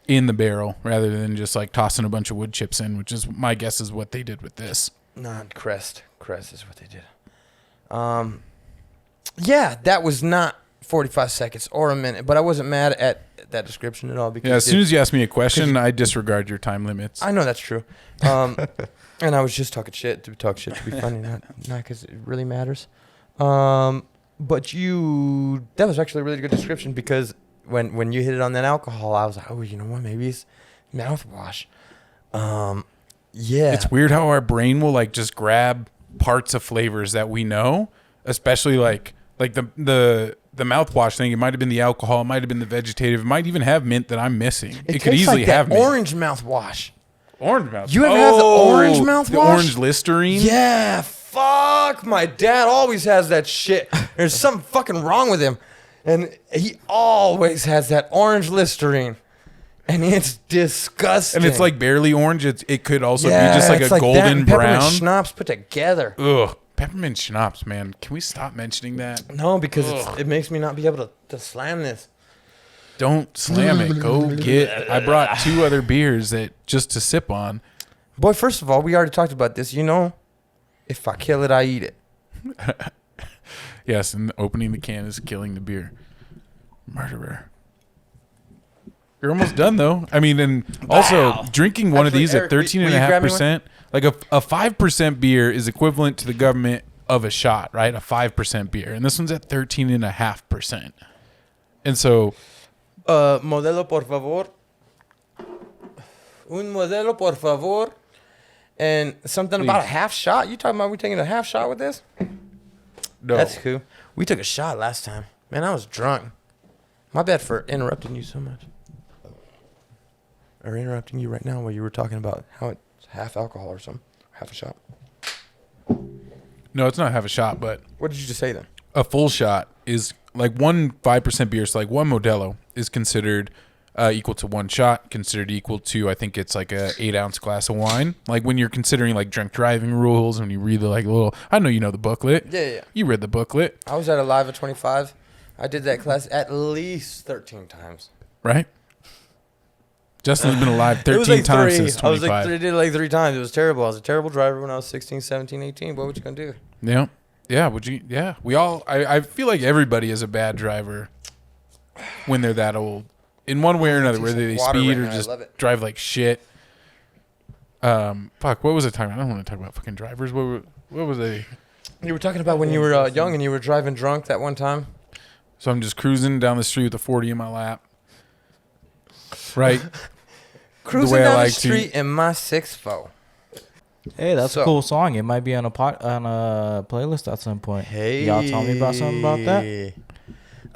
in the barrel rather than just like tossing a bunch of wood chips in, which is my guess is what they did with this. Not Crest is what they did. That was not 45 seconds or a minute, but I wasn't mad at that description at all because as soon as you ask me a question, I disregard your time limits. I know that's true. And I was just talking shit to be funny, not because it really matters. But that was actually a really good description because when you hit it on that alcohol, I was like, oh, you know what? Maybe it's mouthwash. It's weird how our brain will like just grab parts of flavors that we know, especially like the mouthwash thing. It might have been the alcohol. It might have been the vegetative. It might even have mint that I'm missing. It could easily like that have mint. Orange mouthwash. Orange mouthwash. You ever have the orange mouthwash? The orange Listerine? Yeah, fuck. My dad always has that shit. There's something fucking wrong with him. And he always has that orange Listerine. And it's disgusting. And it's like barely orange. It could also be just like a golden brown. Peppermint schnapps put together. Ugh. Peppermint schnapps, man. Can we stop mentioning that? No, because it makes me not be able to slam this. Don't slam it. Go get. I brought 2 other beers just to sip on. Boy, first of all, we already talked about this. You know, if I kill it, I eat it. Yes, and opening the can is killing the beer. Murderer. You're almost done, though. I mean, and also drinking one of these Eric, at 13.5%, like a 5% beer is equivalent to the government of a shot, right? A 5% beer. And this one's at 13.5%. And so... modelo, por favor. Un modelo, por favor. And something about a half shot. You talking about we taking a half shot with this? No. That's cool. We took a shot last time. Man, I was drunk. My bad for interrupting you so much. Or interrupting you right now while you were talking about how it's half alcohol or something. Half a shot. No, it's not half a shot, but... What did you just say then? A full shot is like 5% beer. So like one Modelo is considered equal to 1 shot, considered equal to, I think it's like a 8-ounce glass of wine. Like when you're considering like drunk driving rules, when you read the like little, I know you know the booklet. Yeah. You read the booklet. I was at a live at 25. I did that class at least 13 times. Right? Justin's been alive 13 times since 25. I did it like 3 times. It was terrible. I was a terrible driver when I was 16, 17, 18. What were you going to do? Yeah. Yeah. We all, I feel like everybody is a bad driver when they're that old. In one way or another, whether they speed or just drive like shit. Fuck, what was I talking about? I don't want to talk about fucking drivers. What was they? You were talking about when you were young and you were driving drunk that one time. So I'm just cruising down the street with a 40 in my lap. Right? Cruising down the street in my 6'4". Hey, that's a cool song. It might be on a playlist at some point. Hey, y'all tell me about something about that.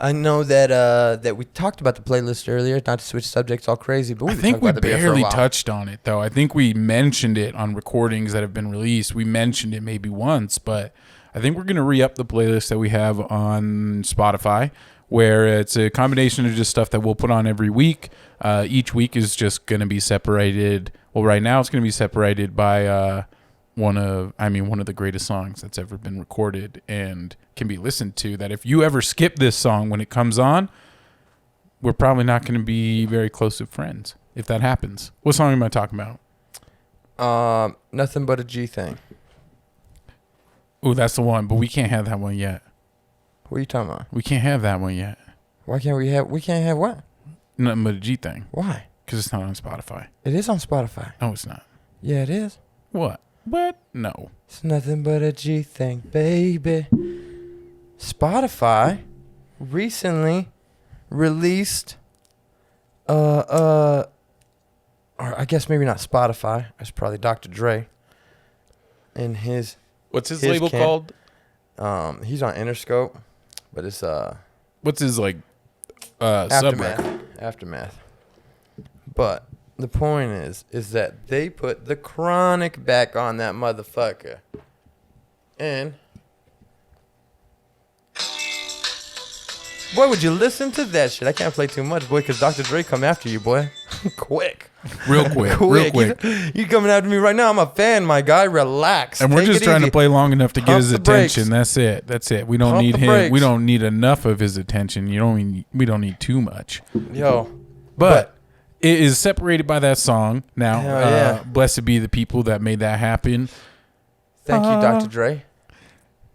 I know that we talked about the playlist earlier. Not to switch subjects all crazy, but I think we barely touched on it though. I think we mentioned it on recordings that have been released. We mentioned it maybe once, but I think we're gonna re-up the playlist that we have on Spotify, where it's a combination of just stuff that we'll put on every week. Each week is just gonna be separated. Well, right now it's gonna be separated by one of the greatest songs that's ever been recorded and can be listened to, that if you ever skip this song when it comes on, we're probably not going to be very close of friends if that happens. What song am I talking about? Nothing But a G Thing. Oh, that's the one, but we can't have that one yet. What are you talking about? We can't have that one yet. Why can't we have? We can't have what? Nothing but a G thing. Why? Because it's not on Spotify. It is on Spotify. No, it's not. Yeah, it is. What? What? No. It's nothing but a G thing, baby. Spotify recently released, or I guess maybe not Spotify. It's probably Dr. Dre. In his, what's his label called? He's on Interscope, but it's what's his like Aftermath. But the point is that they put the Chronic back on that motherfucker. And boy, would you listen to that shit? I can't play too much, boy, because Dr. Dre come after you, boy. Quick. Real quick. You coming after me right now. I'm a fan, my guy. Relax. And we're just trying to play long enough to get his attention. Brakes. That's it. We don't need him. We don't need enough of his attention. We don't need too much. Yo. But it is separated by that song now. Yeah. Blessed be the people that made that happen. Thank you, Dr. Dre.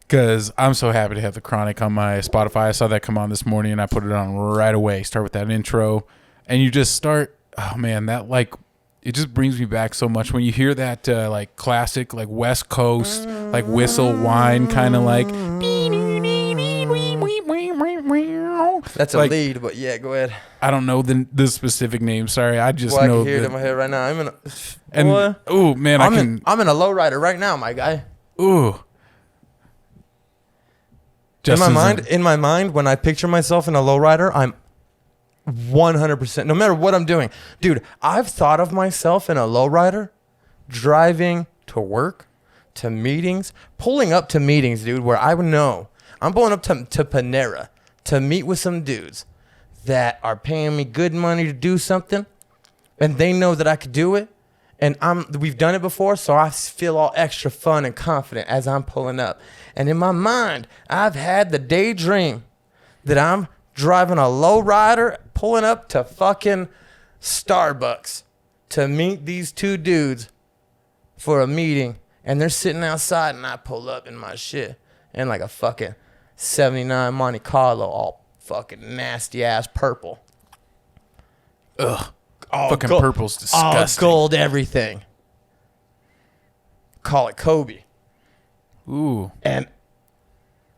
Because I'm so happy to have the Chronic on my Spotify. I saw that come on this morning and I put it on right away. Start with that intro. And you just start, oh man, that like, it just brings me back so much when you hear that like classic, like West Coast, like whistle whine kind of like. That's a like, lead, but yeah, go ahead. I don't know the specific name. Sorry, I just I know. can hear it in my head right now. I'm in a lowrider right now, my guy. Ooh. In my mind, when I picture myself in a lowrider, I'm 100%. No matter what I'm doing, dude, I've thought of myself in a lowrider, driving to work, to meetings, pulling up to meetings, dude, where I would know I'm pulling up to Panera to meet with some dudes that are paying me good money to do something, and they know that I could do it, and we've done it before, so I feel all extra fun and confident as I'm pulling up. And in my mind, I've had the daydream that I'm driving a lowrider, pulling up to fucking Starbucks to meet these two dudes for a meeting, and they're sitting outside, and I pull up in my shit in like a fucking 79 Monte Carlo, all fucking nasty ass purple. Ugh. Fucking purple's disgusting. All gold everything. Call it Kobe. Ooh. And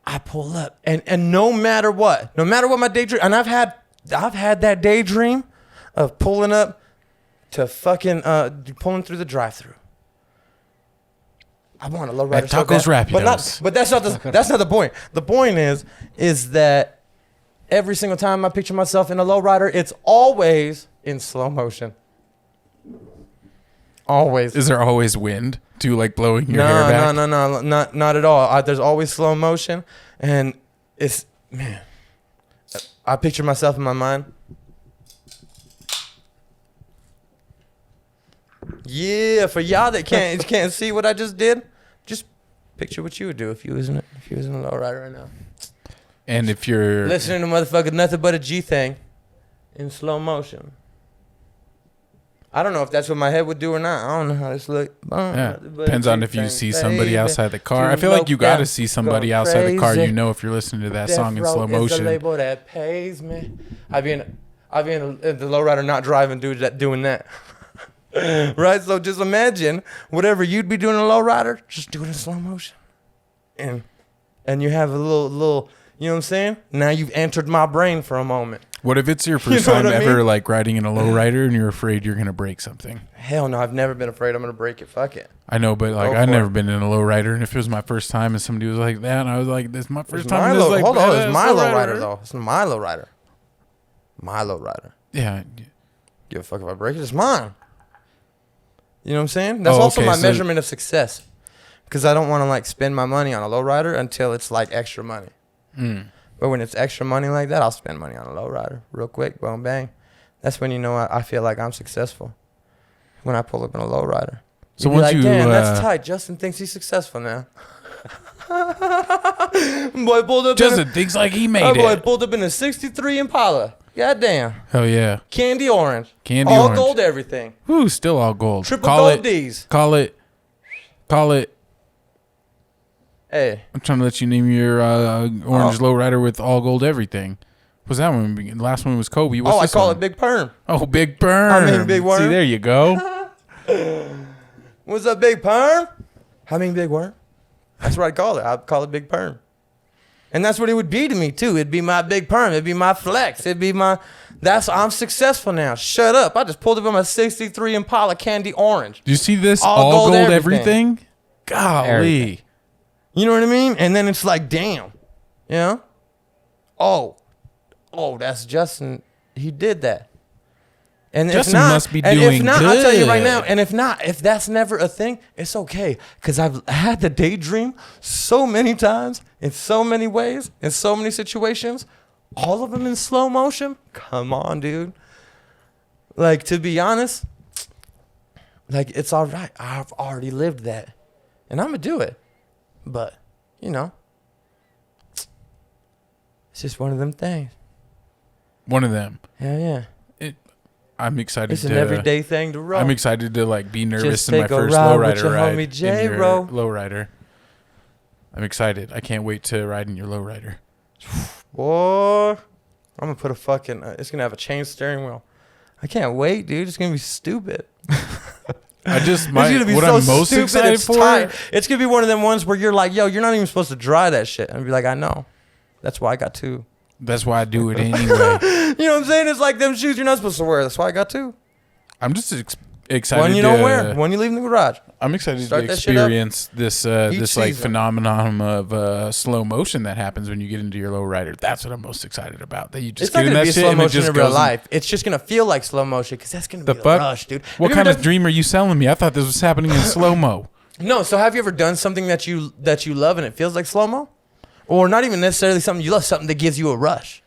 I pull up, and no matter what my daydream, and I've had that daydream of pulling up to fucking pulling through the drive-thru. I want a lowrider. At Tacos Rapidos. But that's not the point. The point is that every single time I picture myself in a lowrider, it's always in slow motion. Always. Is there always wind to like blowing your hair back? No, not at all. There's always slow motion, and it's, man, I picture myself in my mind. Yeah, for y'all that can't see what I just did, just picture what you would do if you was in a lowrider right now. And if you're listening to motherfucker nothing but a G thing in slow motion. I don't know if that's what my head would do or not. I don't know how this look. Yeah. Depends on if you see somebody outside the car. I feel like you got to see somebody outside the car. You know if you're listening to that song in slow motion. The label that pays me. I be in the lowrider not driving dude doing that. Right? So just imagine whatever you'd be doing in a lowrider, just do it in slow motion. And you have a little, you know what I'm saying? Now you've entered my brain for a moment. What if it's your first time ever like riding in a lowrider and you're afraid you're going to break something? Hell no, I've never been afraid I'm going to break it. Fuck it. I know, but like I've never been in a lowrider, and if it was my first time and somebody was like that, and I was like, this is my first time. Hold on, it's my lowrider though. It's my lowrider. My lowrider. Yeah. Give a fuck if I break it. It's mine. You know what I'm saying? That's also my measurement of success. Because I don't want to like spend my money on a lowrider until it's like extra money. But when it's extra money like that, I'll spend money on a lowrider real quick, boom, bang. That's when you know I feel like I'm successful. When I pull up in a lowrider. So once like, damn, that's tight. Justin thinks he's successful now. Boy pulled up. Justin thinks like he made it. Boy pulled up in a '63 Impala. Goddamn. Hell yeah. Candy orange. All gold everything. Woo, still all gold. Triple gold D's. Call it Hey. I'm trying to let you name your orange lowrider with all gold everything. What's that one? The last one was 𝗀𝗵𝗃𝗀𝗀𝗀𝗃. What's I call it Big Perm. Oh, Big Perm. Big Worm. See, there you go. What's up, Big Perm? Big Worm. That's what I call it. I call it Big Perm. And that's what it would be to me, too. It'd be my Big Perm. It'd be my flex. It'd be my... I'm successful now. Shut up. I just pulled up on my 63 Impala Candy Orange. Do you see this? All gold everything? Golly. Everything. You know what I mean? And then it's like, damn. You know? Oh, that's Justin. He did that. And Justin if not, must be and doing if not, I'll tell you right good. now. And if that's never a thing, it's okay. Because I've had the daydream so many times, in so many ways, in so many situations, all of them in slow motion. Come on, dude. Like, to be honest, like, it's all right. I've already lived that. And I'm going to do it. But, you know, it's just one of them things. One of them. Hell yeah. I'm excited. It's an everyday thing to roll. I'm excited to like be nervous Just in my take a first ride with lowrider your ride. homie J, in your bro. lowrider. I'm excited. I can't wait to ride in your lowrider. Boy, I'm gonna put a fucking. It's gonna have a chain steering wheel. I can't wait, dude. It's gonna be stupid. I just It's gonna be what so I'm most stupid. excited It's for. tight. It's gonna be one of them ones where you're like, yo, you're not even supposed to drive that shit. And be like, I know. That's why I got two. That's why I do it anyway. You know what I'm saying? It's like them shoes you're not supposed to wear. That's why I got two. I'm just excited. One you don't wear. One you leave in the garage. I'm excited Start to that shit up experience this each like season. phenomenon of slow motion that happens when you get into your lowrider. That's what I'm most excited about. That you just It's not get in gonna that be shit slow and it motion just in real goes in- life. It's just gonna feel like slow motion because that's gonna be the fuck? rush, dude. What Have you kind ever of dream are you selling me? I thought this was happening in slow mo. No, so have you ever done something that you love and it feels like slow-mo? Or not even necessarily something you love, something that gives you a rush.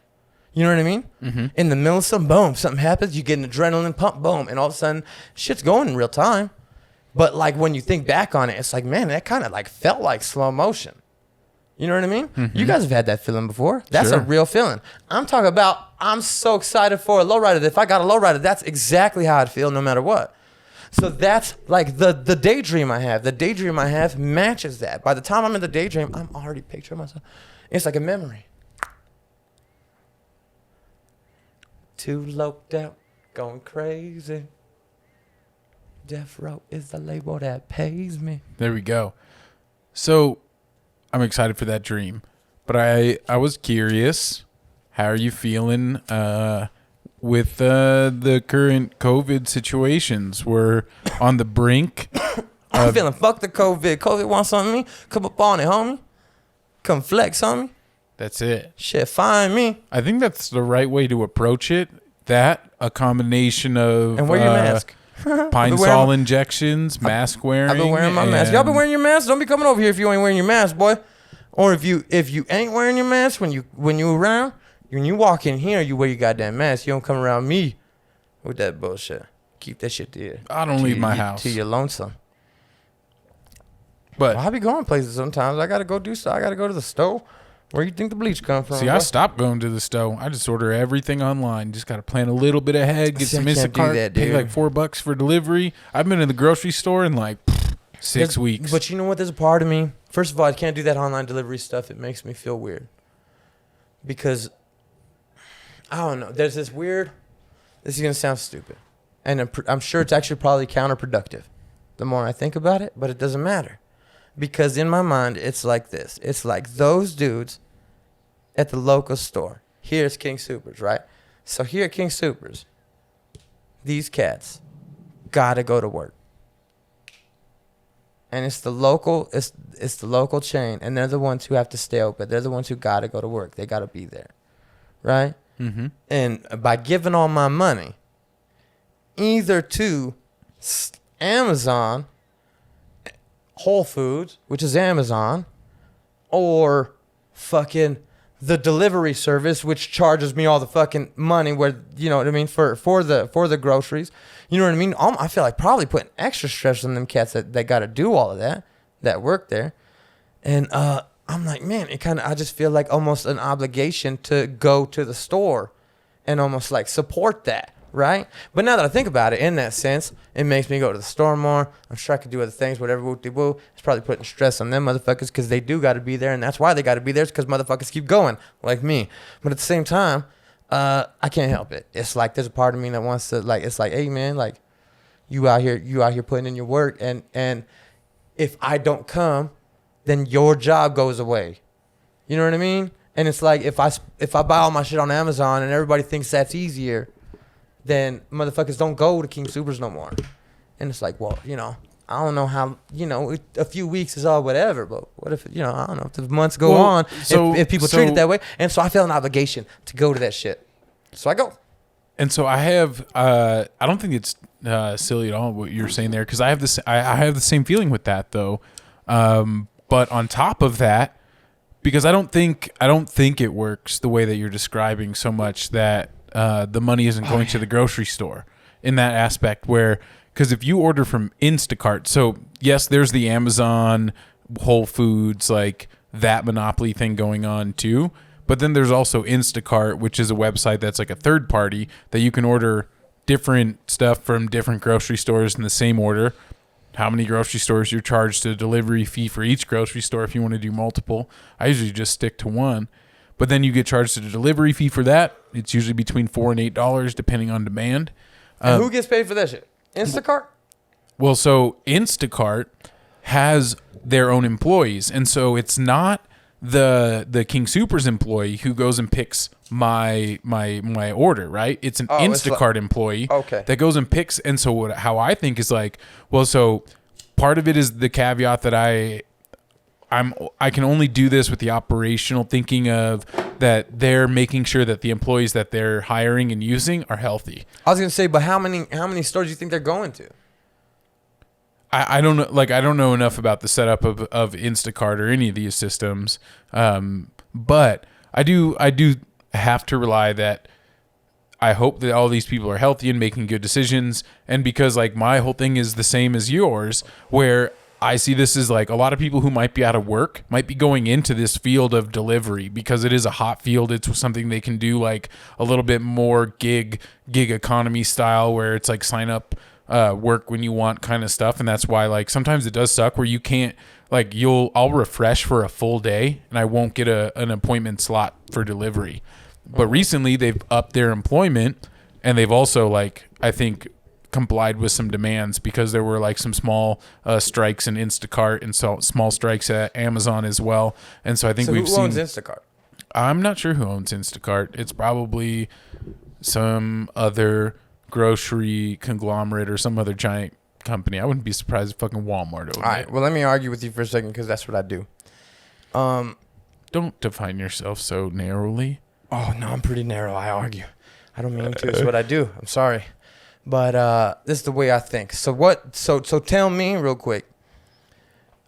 You know what I mean? Mm-hmm. In the middle of something, boom, something happens, you get an adrenaline pump, boom, and all of a sudden, shit's going in real time. But like when you think back on it, it's like, man, that kind of like felt like slow motion. You know what I mean? Mm-hmm. You guys have had that feeling before. That's Sure. a real feeling. I'm talking about, I'm so excited for a lowrider that if I got a lowrider, that's exactly how I'd feel no matter what. So that's like the daydream I have. The daydream I have matches that. By the time I'm in the daydream, I'm already picturing myself. It's like a memory. Too loped out, going crazy. Death Row is the label that pays me. There we go. So I'm excited for that dream. But I was curious, how are you feeling with the current COVID situations? We're on the brink. I'm feeling fuck the COVID. COVID wants something me. Come up on it, homie. Come flex on me. That's it. Shit, find me. I think that's the right way to approach it. That, a combination of And wear your mask. pine sol injections, mask wearing. I've been wearing my mask. Y'all been wearing your mask? Don't be coming over here if you ain't wearing your mask, boy. Or if you ain't wearing your mask when you around, when you walk in here, you wear your goddamn mask. You don't come around me with that bullshit. Keep that shit there. I don't leave my house. Till you're lonesome. But Well, I be going places sometimes. I gotta go do stuff. I gotta go to the store. Where you think the bleach come from? see, bro? I stopped going to the store. I just order everything online. Just got to plan a little bit ahead. Get See, some I can't do Instacart. that, Pay dude. like $4 for delivery. I've been in the grocery store in like 6 weeks. But you know what? There's a part of me. First of all, I can't do that online delivery stuff. It makes me feel weird. Because, I don't know. There's this weird, this is going to sound stupid. And I'm sure it's actually probably counterproductive the more I think about it. But it doesn't matter. Because in my mind, it's like this. It's like those dudes at the local store. Here's 𝗃𝗶𝗃𝗀𝗯𝗃𝗃, right? So here at 𝗃𝗃𝗃𝗃𝗃, these cats gotta go to work. And it's the local chain, and they're the ones who have to stay open. They're the ones who gotta go to work. They gotta be there, right? Mm-hmm. And by giving all my money, either to Amazon, Whole Foods, which is Amazon, or fucking the delivery service, which charges me all the fucking money, where, you know what I mean, for the groceries. You know what I mean? I feel like probably putting extra stress on them cats that got to do all of that work there. And I'm like, man, I just feel like almost an obligation to go to the store and almost like support that. right? But now that I think about it in that sense, it makes me go to the store more. I'm sure I could do other things, whatever, woo-de-woo. It's probably putting stress on them motherfuckers because they do got to be there, and that's why they got to be there, because motherfuckers keep going, like me. But at the same time, I can't help it. It's like there's a part of me that wants to, like, it's like, hey, man, like, you out here putting in your work, and if I don't come, then your job goes away. You know what I mean? And it's like if I buy all my shit on Amazon and everybody thinks that's easier, then motherfuckers don't go to King Soopers no more. And it's like, well, you know, I don't know how, you know, a few weeks is all whatever, but what if, you know, I don't know, if the months go on, if people treat it that way. And so I feel an obligation to go to that shit. So I go. And so I have, I don't think it's silly at all what you're saying there, because I have this, I have the same feeling with that though. But on top of that, because I don't think it works the way that you're describing so much that the money isn't going to the grocery store in that aspect where, because if you order from Instacart, so yes, there's the Amazon, Whole Foods, like that monopoly thing going on too. But then there's also Instacart, which is a website that's like a third party that you can order different stuff from different grocery stores in the same order. How many grocery stores you're charged a delivery fee for each grocery store if you want to do multiple. I usually just stick to one. But then you get charged a delivery fee for that. It's usually between $4 and $8 depending on demand. And who gets paid for that shit? Instacart? Well, so Instacart has their own employees. And so it's not the King Soopers employee who goes and picks my order, right? It's an Instacart employee that goes and picks. And so how I think is like, well, so part of it is the caveat that I can only do this with the operational thinking of that they're making sure that the employees that they're hiring and using are healthy. I was gonna say, but how many stores do you think they're going to? I don't know. Like, I don't know enough about the setup of Instacart or any of these systems. But I do have to rely that I hope that all these people are healthy and making good decisions. And because like my whole thing is the same as yours, where I see this as like a lot of people who might be out of work might be going into this field of delivery because it is a hot field. It's something they can do like a little bit more gig economy style where it's like sign up, work when you want kind of stuff. And that's why like sometimes it does suck where you can't like I'll refresh for a full day and I won't get an appointment slot for delivery. But recently they've upped their employment and they've also like, I think, complied with some demands because there were like some small strikes in Instacart and so small strikes at Amazon as well. And so I think who owns Instacart? I'm not sure who owns Instacart. It's probably some other grocery conglomerate or some other giant company. I wouldn't be surprised if fucking Walmart owned it. All right, well, let me argue with you for a second because that's what I do. Don't define yourself so narrowly. Oh, no, I'm pretty narrow. I argue. I don't mean to. It's what I do. I'm sorry. But this is the way I think. So tell me real quick.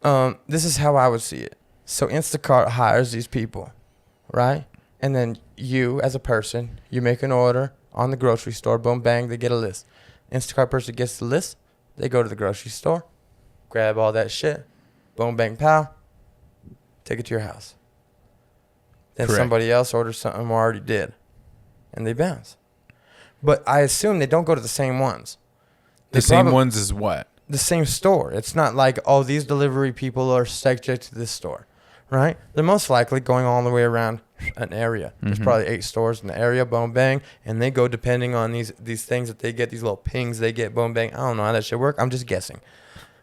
This is how I would see it. So Instacart hires these people, right? And then you, as a person, you make an order on the grocery store. Boom, bang, they get a list. Instacart person gets the list. They go to the grocery store, grab all that shit. Boom, bang, pow. Take it to your house. Then Correct. Somebody else orders something we already did. And they bounce. But I assume they don't go to the same ones. The same ones as what? The same store. It's not like, oh, these delivery people are subject to this store, right? They're most likely going all the way around an area. There's probably 8 stores in the area, boom, bang, and they go depending on these things that they get, these little pings they get, boom, bang. I don't know how that shit work. I'm just guessing.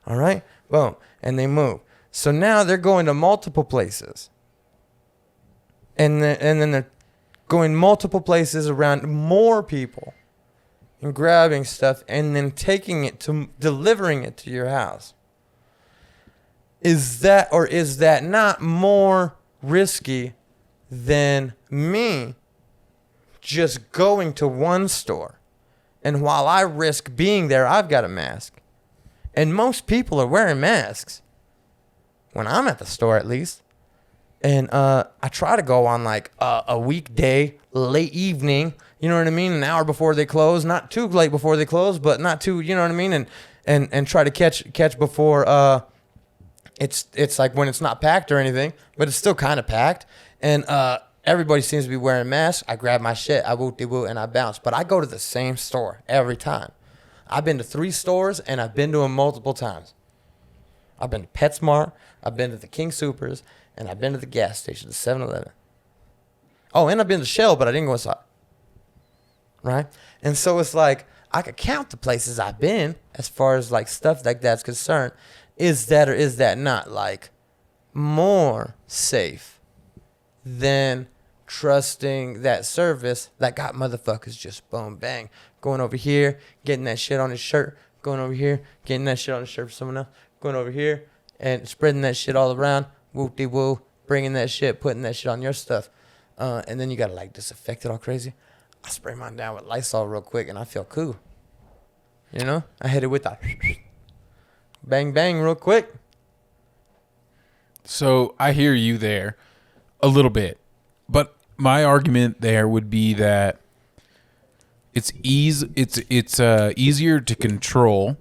All right? Boom. And they move. So now they're going to multiple places. And then they're going multiple places around more people and grabbing stuff and then taking it to delivering it to your house. Is that not more risky than me just going to one store? And while I risk being there, I've got a mask. And most people are wearing masks. When I'm at the store, at least. And I try to go on like a weekday, late evening, you know what I mean? An hour before they close, not too late before they close, but not too, you know what I mean? And try to catch before it's like when it's not packed or anything, but it's still kind of packed. And Everybody seems to be wearing masks. I grab my shit, I whoop-de-whoop, and I bounce. But I go to the same store every time. I've been to 3 stores, and I've been to them multiple times. I've been to PetSmart, I've been to the King Soopers, and I've been to the gas station, the 7-Eleven. Oh, and I've been to Shell, but I didn't go inside. Right? And so it's like, I could count the places I've been as far as like stuff like that's concerned. Is that or is that not like more safe than trusting that service that got motherfuckers just boom bang going over here, getting that shit on his shirt, going over here, getting that shit on his shirt for someone else, going over here and spreading that shit all around, whoop-de-woo, bringing that shit, putting that shit on your stuff, and then you gotta like disinfect it all crazy. I spray mine down with Lysol real quick and I feel cool. You know, I hit it with that bang bang real quick. So I hear you there a little bit, but my argument there would be that it's easier to control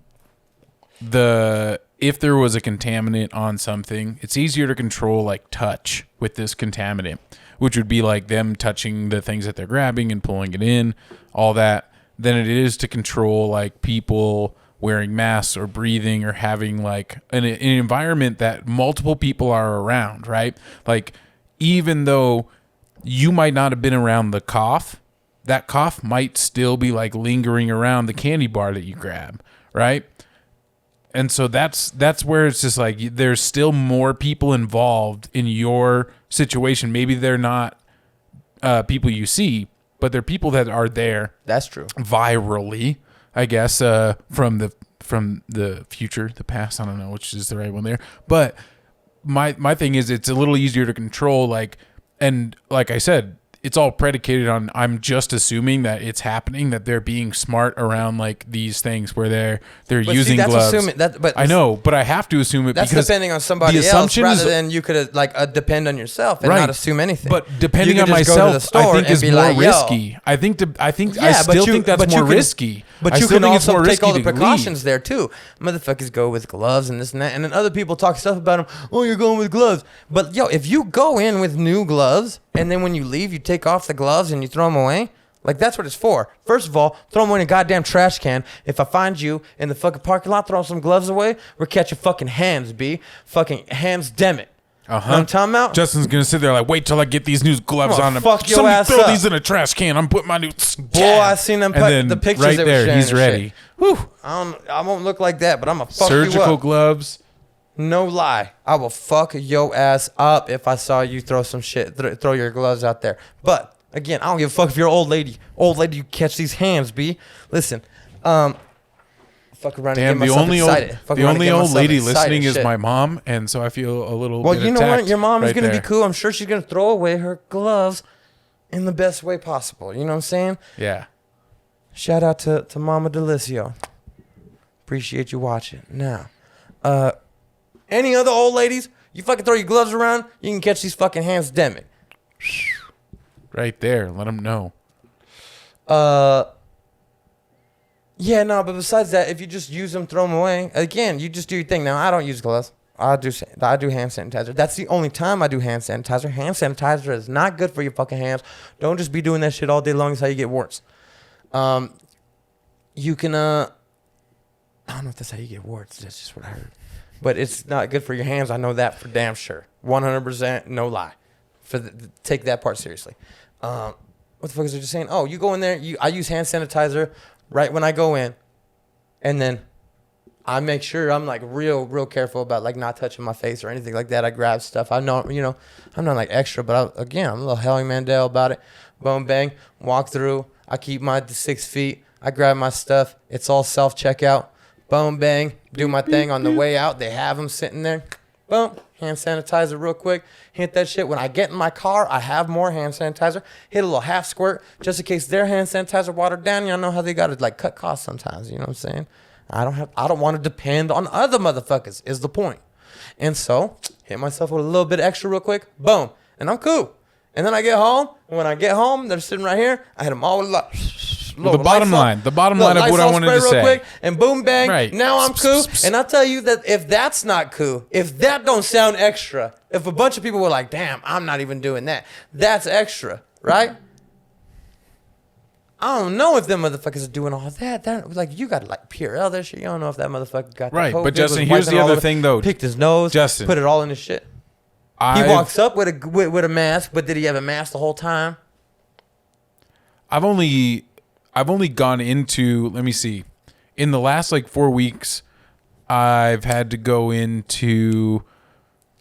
if there was a contaminant on something. It's easier to control like touch with this contaminant, which would be like them touching the things that they're grabbing and pulling it in, all that, than it is to control like people wearing masks or breathing or having like an environment that multiple people are around, right? Like, even though you might not have been around the cough, that cough might still be like lingering around the candy bar that you grab, right? And so that's where it's just like there's still more people involved in your situation. Maybe they're not people you see, but they're people that are there. That's true. Virally, I guess, from the future, the past. I don't know which is the right one there. But my thing is, it's a little easier to control. Like, and like I said, it's all predicated on I'm just assuming that it's happening, that they're being smart around like these things where they're but using that's gloves. Assuming that, but I know, but I have to assume it that's because depending on somebody else rather than you could like depend on yourself and not assume anything. But depending on myself, I think is more risky. I still think that's more risky. But you can also take all the precautions there too. Motherfuckers go with gloves and this and that, and then other people talk stuff about them. Oh, you're going with gloves. But yo, if you go in with new gloves and then when you leave, you take off the gloves and you throw them away. Like, that's what it's for. First of all, throw them away in a goddamn trash can. If I find you in the fucking parking lot throwing some gloves away, we're catching fucking hands, B. Fucking hands, damn it. Uh-huh. You know what I'm talking about? Justin's going to sit there like, wait till I get these new gloves on. Fuck your Somebody ass throw up. these in a trash can. I'm putting my new... Boy, I seen them the pictures right they were there, sharing. he's ready. Whew. I won't look like that, but I'm going to fuck you up. Surgical gloves. No lie. I will fuck your ass up if I saw you throw some shit, throw your gloves out there. But, again, I don't give a fuck if you're an old lady. Old lady, you catch these hands, B. Listen, fuck around and get myself excited. The only old lady listening is my mom, and so I feel a little bit you know what? Your mom is right going to there. be cool. I'm sure she's going to throw away her gloves in the best way possible. You know what I'm saying? Yeah. Shout out to Mama DiLisio. Appreciate you watching. Now, any other old ladies, you fucking throw your gloves around, you can catch these fucking hands, damn it. Right there. Let them know. Yeah, no, but besides that, if you just use them, throw them away. Again, you just do your thing. Now, I don't use gloves. I do hand sanitizer. That's the only time I do hand sanitizer. Hand sanitizer is not good for your fucking hands. Don't just be doing that shit all day long. It's how you get warts. You can, I don't know if that's how you get warts. That's just what I heard. But it's not good for your hands. I know that for damn sure. 100%, no lie. Take that part seriously. What the fuck is I just saying? Oh, you go in there. I use hand sanitizer right when I go in. And then I make sure I'm like real careful about like not touching my face or anything like that. I grab stuff. I know, I'm not like extra, but I'm a little 𝗟𝗟𝗀𝗃𝗍 about it. Boom, bang, walk through. I keep my 6 feet. I grab my stuff. It's all self-checkout. Boom, bang, do my thing on the way out. They have them sitting there. Boom, hand sanitizer real quick. Hit that shit. When I get in my car, I have more hand sanitizer. Hit a little half squirt just in case their hand sanitizer watered down. Y'all know how they got to like cut costs sometimes. You know what I'm saying? I don't want to depend on other motherfuckers is the point. And so, hit myself with a little bit extra real quick. Boom. And I'm cool. And then I get home. And when I get home, they're sitting right here. I hit them all with a lot. the bottom line of what I wanted to say. Quick, and boom, bang. Right. Now I'm cool. And I'll tell you that if that's not cool, if that don't sound extra, if a bunch of people were like, damn, I'm not even doing that, that's extra, right? I don't know if them motherfuckers are doing all that. Like, you got to like Purell that shit. You don't know if that motherfucker got right. COVID, But Justin, here's the other thing though. Picked his nose, Justin, put it all in his shit. He walks up with a mask, but did he have a mask the whole time? I've only gone into, let me see, in the last like 4 weeks, I've had to go into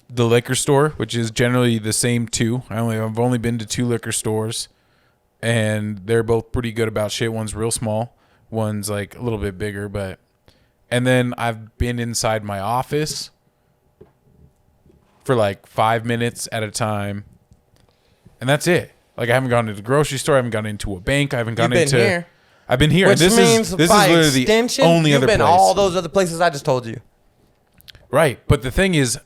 the liquor store, which is generally the same two. I've only been to 2 liquor stores, and they're both pretty good about shit. One's real small, one's like a little bit bigger, and then I've been inside my office for like 5 minutes at a time, and that's it. Like, I haven't gone to the grocery store, I haven't gone into a bank, I haven't gone into. Here. I've been here. Which this means is by literally extension, the only other you've been place. all those other places I just told you. Right, but the thing is,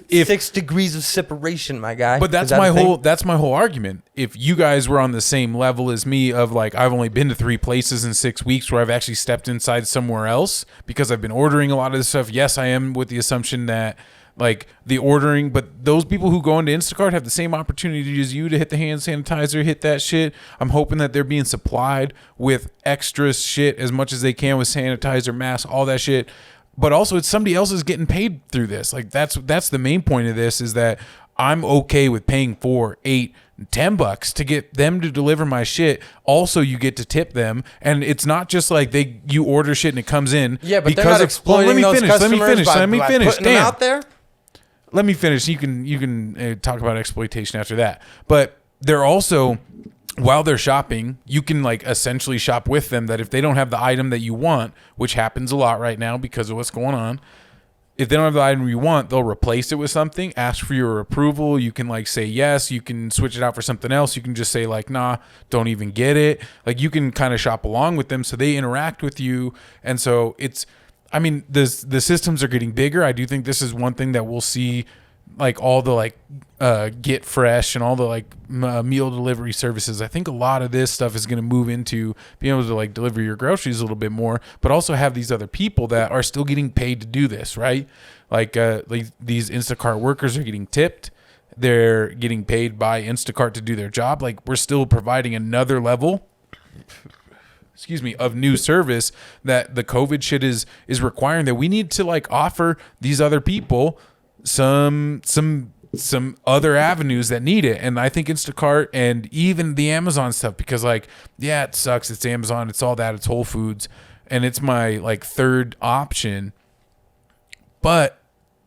if 6 degrees of separation, my guy. but that's my whole argument. If you guys were on the same level as me, of like, I've only been to 3 places in 6 weeks where I've actually stepped inside somewhere else because I've been ordering a lot of this stuff. Yes, I am with the assumption that like the ordering, but those people who go into Instacart have the same opportunity as you to hit the hand sanitizer, hit that shit. I'm hoping that they're being supplied with extra shit as much as they can with sanitizer, masks, all that shit. But also, it's somebody else is getting paid through this. Like, that's the main point of this, is that I'm okay with paying $4, $8, $10 to get them to deliver my shit. Also, you get to tip them, and it's not just like you order shit and it comes in. Yeah, but they're not exploiting those customers Let me finish. Putting them out there. Let me finish. You can talk about exploitation after that. But they're also, while they're shopping, you can like essentially shop with them, that if they don't have the item that you want, which happens a lot right now because of what's going on, if they don't have the item you want, they'll replace it with something, ask for your approval. You can like say yes, you can switch it out for something else. You can just say like, nah, don't even get it. Like, you can kind of shop along with them so they interact with you. And so the systems are getting bigger. I do think this is one thing that we'll see, like all the like Get Fresh and all the like meal delivery services. I think a lot of this stuff is going to move into being able to like deliver your groceries a little bit more, but also have these other people that are still getting paid to do this, right? Like these Instacart workers are getting tipped. They're getting paid by Instacart to do their job. Like, we're still providing another level of new service that the COVID shit is requiring, that we need to like offer these other people some other avenues that need it. And I think Instacart and even the Amazon stuff, because like, yeah, it sucks. It's Amazon. It's all that. It's Whole Foods. And it's my like third option. But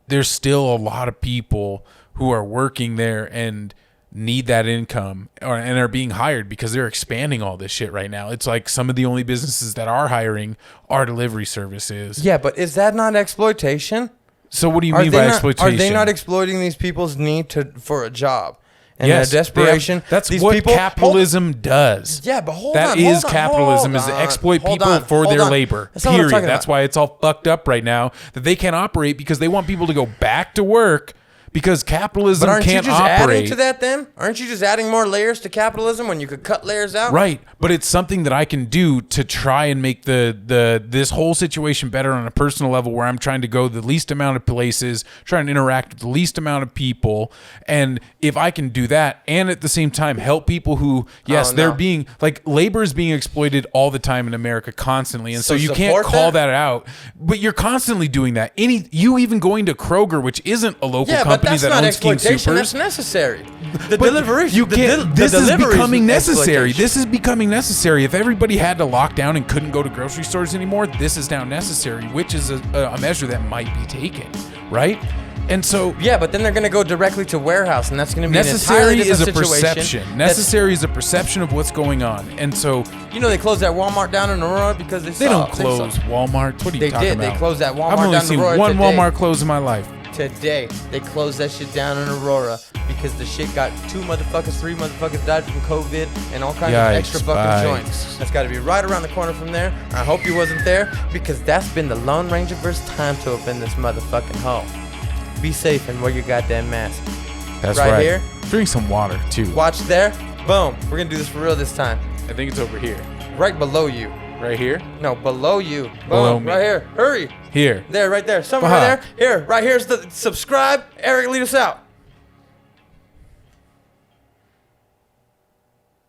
there's still a lot of people who are working there and need that income and are being hired because they're expanding all this shit right now. It's like some of the only businesses that are hiring are delivery services. Yeah, but is that not exploitation? So what do you mean by exploitation? Are they not exploiting these people's need for a job? And their desperation. That's what capitalism does. Yeah, but hold on. That is capitalism, is to exploit people for their labor. Period. That's why it's all fucked up right now, that they can't operate because they want people to go back to work. Because capitalism can't operate. But aren't you just adding to that then? Aren't you just adding more layers to capitalism when you could cut layers out? Right, but it's something that I can do to try and make this whole situation better on a personal level, where I'm trying to go the least amount of places, trying to interact with the least amount of people. And if I can do that and at the same time help people who, they're being, like, labor is being exploited all the time in America constantly. And so you can't call that out. But you're constantly doing that. You even going to Kroger, which isn't a local company. That's that not owns King exploitation. Supers. That's necessary. This is becoming necessary. This is becoming necessary. If everybody had to lock down and couldn't go to grocery stores anymore, this is now necessary, which is a measure that might be taken, right? And so, yeah, but then they're going to go directly to warehouse, and that's going to be necessary an entirely is a situation. Perception. Necessary is a perception of what's going on, and so they closed that Walmart down in Aurora because they don't close Walmart. What are you talking about? They closed that Walmart. I've only down seen in Aurora one today. Walmart close in my life. Today, they closed that shit down in Aurora because the shit got 3 motherfuckers died from COVID and all kinds of extra fucking joints. That's got to be right around the corner from there. I hope you wasn't there, because that's been the Lone Ranger versus Tonto up in this motherfucking hole. Be safe and wear your goddamn mask. That's right. Here. Drink some water too. Watch there. Boom. We're gonna do this for real this time. I think it's over here. Right below you. Right here? No, below you. Below Boom, me. right here. Hurry. Here. There, right there. Someone Uh-huh. right there. Here, right here's the subscribe. Erick, lead us out.